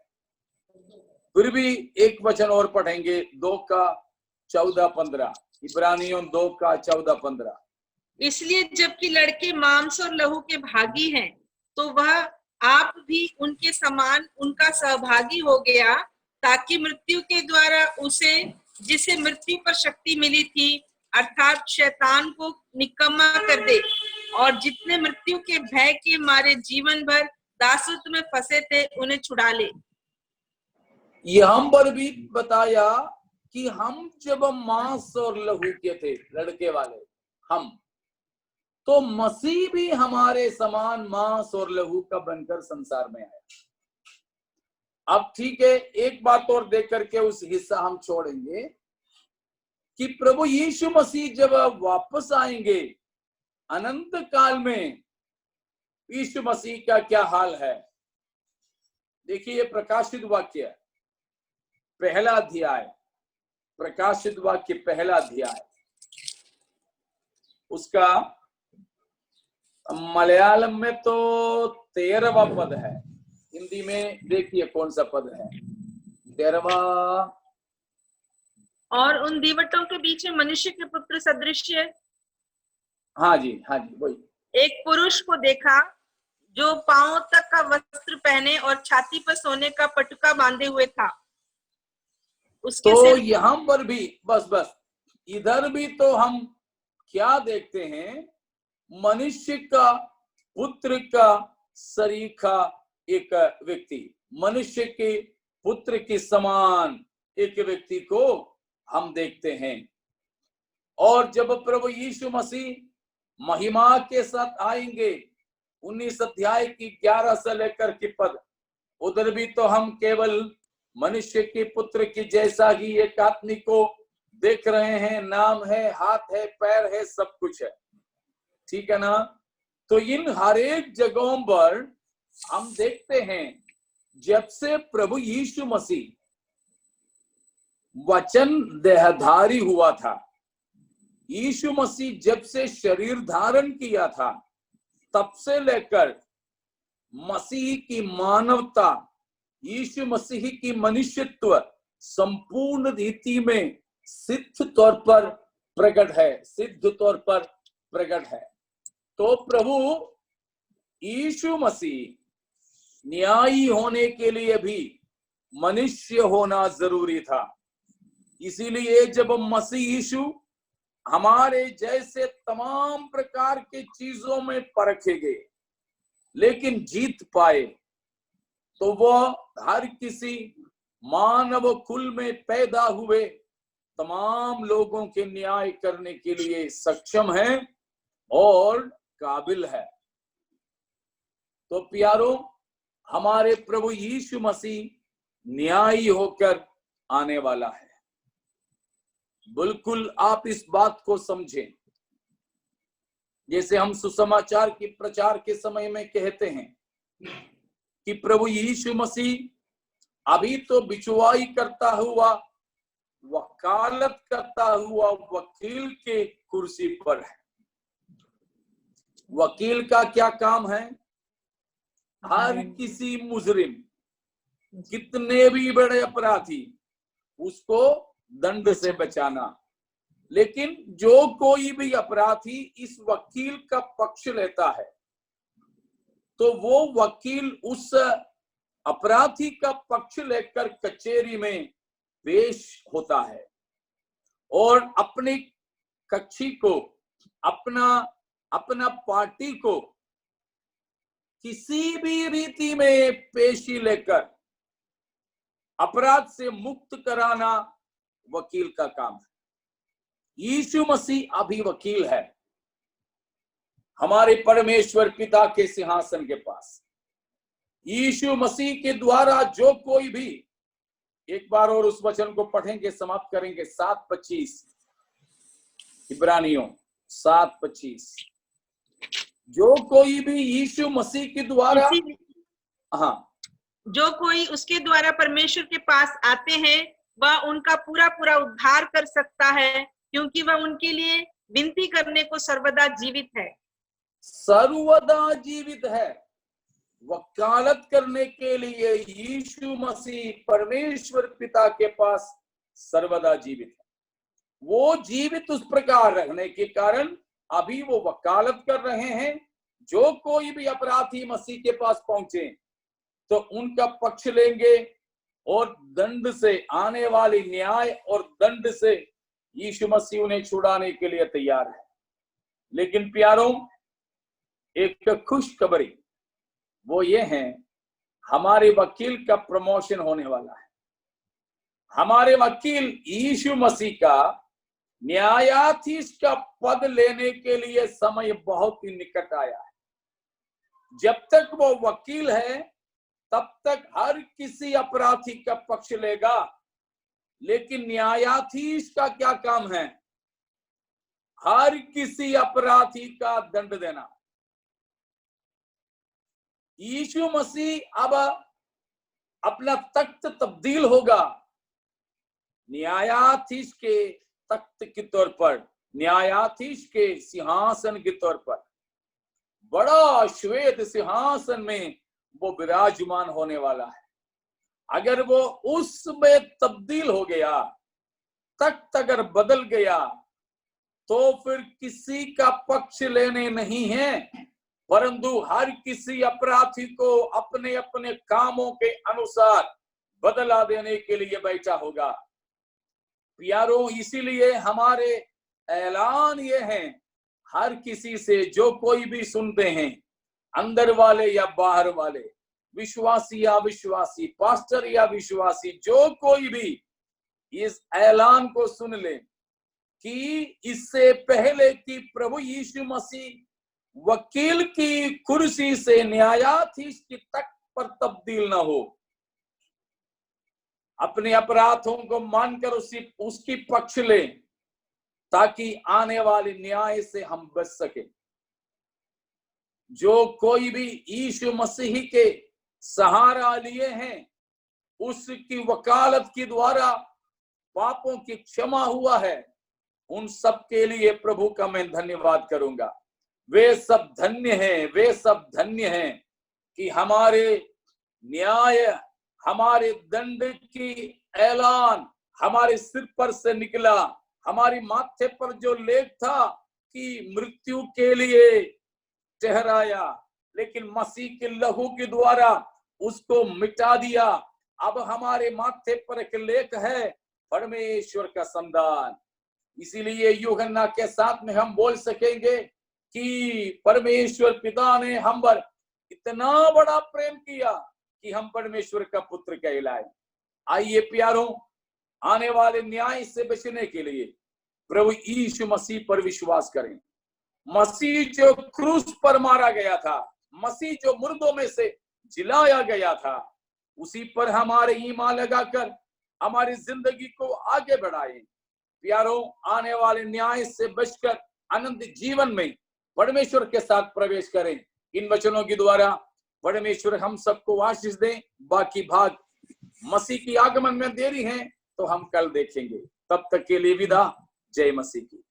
फिर भी एक वचन और पढ़ेंगे, 2 का 14-15, इब्रानियों 2 का 14-15। इसलिए जबकि लड़के मांस और लहू के भागी हैं, तो वह आप भी उनके समान उनका सहभागी हो गया, ताकि मृत्यु के द्वारा उसे, जिसे मृत्यु पर शक्ति मिली थी, अर्थात शैतान को निकम्मा कर दे, और जितने मृत्यु के भय के मारे जीवन भर दासत्व में फंसे थे उन्हें छुड़ा ले। यहाँ पर भी बताया कि हम जब मांस और लहू के थे, लड़के वाले हम, तो मसीह भी हमारे समान मांस और लहू का बनकर संसार में आया। अब ठीक है, एक बात और देख करके उस हिस्सा हम छोड़ेंगे कि प्रभु यीशु मसीह जब वापस आएंगे अनंत काल में, यीशु मसीह का क्या हाल है? देखिए, प्रकाशित वाक्य पहला अध्याय, प्रकाशित वाक्य पहला अध्याय, उसका मलयालम में तो 13वां पद है, हिंदी में देखिए कौन सा पद है। 13वां। और उन दीवटों के बीच में मनुष्य के पुत्र सदृश हाँ जी वही। एक पुरुष को देखा जो पांव तक का वस्त्र पहने और छाती पर सोने का पटुका बांधे हुए था। उसके तो सिर यहाँ पर भी बस इधर भी तो हम क्या देखते हैं, मनुष्य का पुत्र का सरीखा एक व्यक्ति, मनुष्य के पुत्र के समान एक व्यक्ति को हम देखते हैं। और जब प्रभु यीशु मसीह महिमा के साथ आएंगे, 19 अध्याय की 11 से लेकर के पद, उधर भी तो हम केवल मनुष्य के पुत्र की जैसा ही एक आदमी को देख रहे हैं। नाम है, हाथ है, पैर है, सब कुछ है, ठीक है ना। तो इन हर एक जगहों पर हम देखते हैं, जब से प्रभु यीशु मसीह वचन देहधारी हुआ था, यीशु मसीह जब से शरीर धारण किया था, तब से लेकर मसीह की मानवता, यीशु मसीह की मनुष्यत्व संपूर्ण रीति में सिद्ध तौर पर प्रकट है। तो प्रभु यीशु मसीह न्यायी होने के लिए भी मनुष्य होना जरूरी था। इसीलिए जब मसीह यीशु हमारे जैसे तमाम प्रकार के चीजों में परखे गए लेकिन जीत पाए, तो वह हर किसी मानव कुल में पैदा हुए तमाम लोगों के न्याय करने के लिए सक्षम है और काबिल है। तो प्यारो, हमारे प्रभु यीशु मसीह न्यायी होकर आने वाला है। बिल्कुल आप इस बात को समझें। जैसे हम सुसमाचार की प्रचार के समय में कहते हैं कि प्रभु यीशु मसीह अभी तो बिचवाई करता हुआ, वकालत करता हुआ वकील के कुर्सी पर है। वकील का क्या काम है? हर किसी मुजरिम, कितने भी बड़े अपराधी, उसको दंड से बचाना। लेकिन जो कोई भी अपराधी इस वकील का पक्ष लेता है, तो वो वकील उस अपराधी का पक्ष लेकर कचहरी में पेश होता है और अपनी कक्षी को, अपना पार्टी को किसी भी रीति में पेशी लेकर अपराध से मुक्त कराना वकील का काम है। यीशु मसीह अभी वकील है हमारे परमेश्वर पिता के सिंहासन के पास। यीशु मसीह के द्वारा जो कोई भी, एक बार और उस वचन को पढ़ेंगे, समाप्त करेंगे। 7:25 इब्रानियों 7:25। जो कोई भी यीशु मसीह के द्वारा, जो कोई उसके द्वारा परमेश्वर के पास आते हैं, वह उनका पूरा पूरा उद्धार कर सकता है, क्योंकि वह उनके लिए विनती करने को सर्वदा जीवित है। सर्वदा जीवित है। वकालत करने के लिए यीशु मसीह परमेश्वर पिता के पास सर्वदा जीवित है। वो जीवित उस प्रकार रहने के कारण अभी वो वकालत कर रहे हैं। जो कोई भी अपराधी मसीह के पास पहुंचे तो उनका पक्ष लेंगे और दंड से, आने वाली न्याय और दंड से यीशु मसीह उन्हें छुड़ाने के लिए तैयार है। लेकिन प्यारों, एक खुशखबरी वो ये है, हमारे वकील का प्रमोशन होने वाला है। हमारे वकील यीशु मसीह का न्यायाधीश का पद लेने के लिए समय बहुत ही निकट आया है। जब तक वो वकील है तब तक हर किसी अपराधी का पक्ष लेगा, लेकिन न्यायाधीश का क्या काम है? हर किसी अपराधी का दंड देना। यीशु मसीह अब अपना तख्त तब्दील होगा न्यायाधीश के तख्त के तौर पर, न्यायाधीश के सिंहासन के तौर पर। बड़ा श्वेत सिंहासन में वो विराजमान होने वाला है अगर वो उसमें तब्दील हो गया, तख्त अगर बदल गया, तो फिर किसी का पक्ष लेने नहीं है, परंतु हर किसी अपराधी को अपने अपने कामों के अनुसार बदला देने के लिए बैठा होगा। प्यारों, इसीलिए हमारे ऐलान ये हैं, हर किसी से जो कोई भी सुनते हैं, अंदर वाले या बाहर वाले, विश्वासी या विश्वासी, पास्टर या विश्वासी, जो कोई भी इस ऐलान को सुन ले कि इससे पहले कि प्रभु यीशु मसीह वकील की कुर्सी से न्यायाधीश की तख्त पर तब्दील ना हो, अपने अपराधों को मानकर उसकी पक्ष ले, ताकि आने वाले न्याय से हम बच सके। जो कोई भी यीशु मसीह के सहारा लिए हैं, उसकी वकालत के द्वारा पापों की क्षमा हुआ है, उन सब के लिए प्रभु का मैं धन्यवाद करूंगा। वे सब धन्य हैं, वे सब धन्य हैं कि हमारे न्याय, हमारे दंड की ऐलान हमारे सिर पर से निकला। हमारी माथे पर जो लेख था कि मृत्यु के लिए ठहराया, लेकिन मसीह के लहू के द्वारा उसको मिटा दिया। अब हमारे माथे पर एक लेख है, परमेश्वर का संतान। इसीलिए यूहन्ना के साथ में हम बोल सकेंगे कि परमेश्वर पिता ने हम पर इतना बड़ा प्रेम किया कि हम परमेश्वर का पुत्र कहलाए। आइए प्यारों, आने वाले न्याय से बचने के लिए प्रभु यीशु मसीह पर विश्वास करें। मसीह जो क्रूस पर मारा गया था, मसीह जो मुर्दों में से जिलाया गया था, उसी पर हमारे ईमान लगाकर हमारी जिंदगी को आगे बढ़ाएं। प्यारों, आने वाले न्याय से बचकर अनंत जीवन में परमेश्वर के साथ प्रवेश करें। इन वचनों के द्वारा परमेश्वर हम सबको आशीष दें। बाकी भाग मसीह की आगमन में देरी है तो हम कल देखेंगे। तब तक के लिए विदा। जय मसीह की।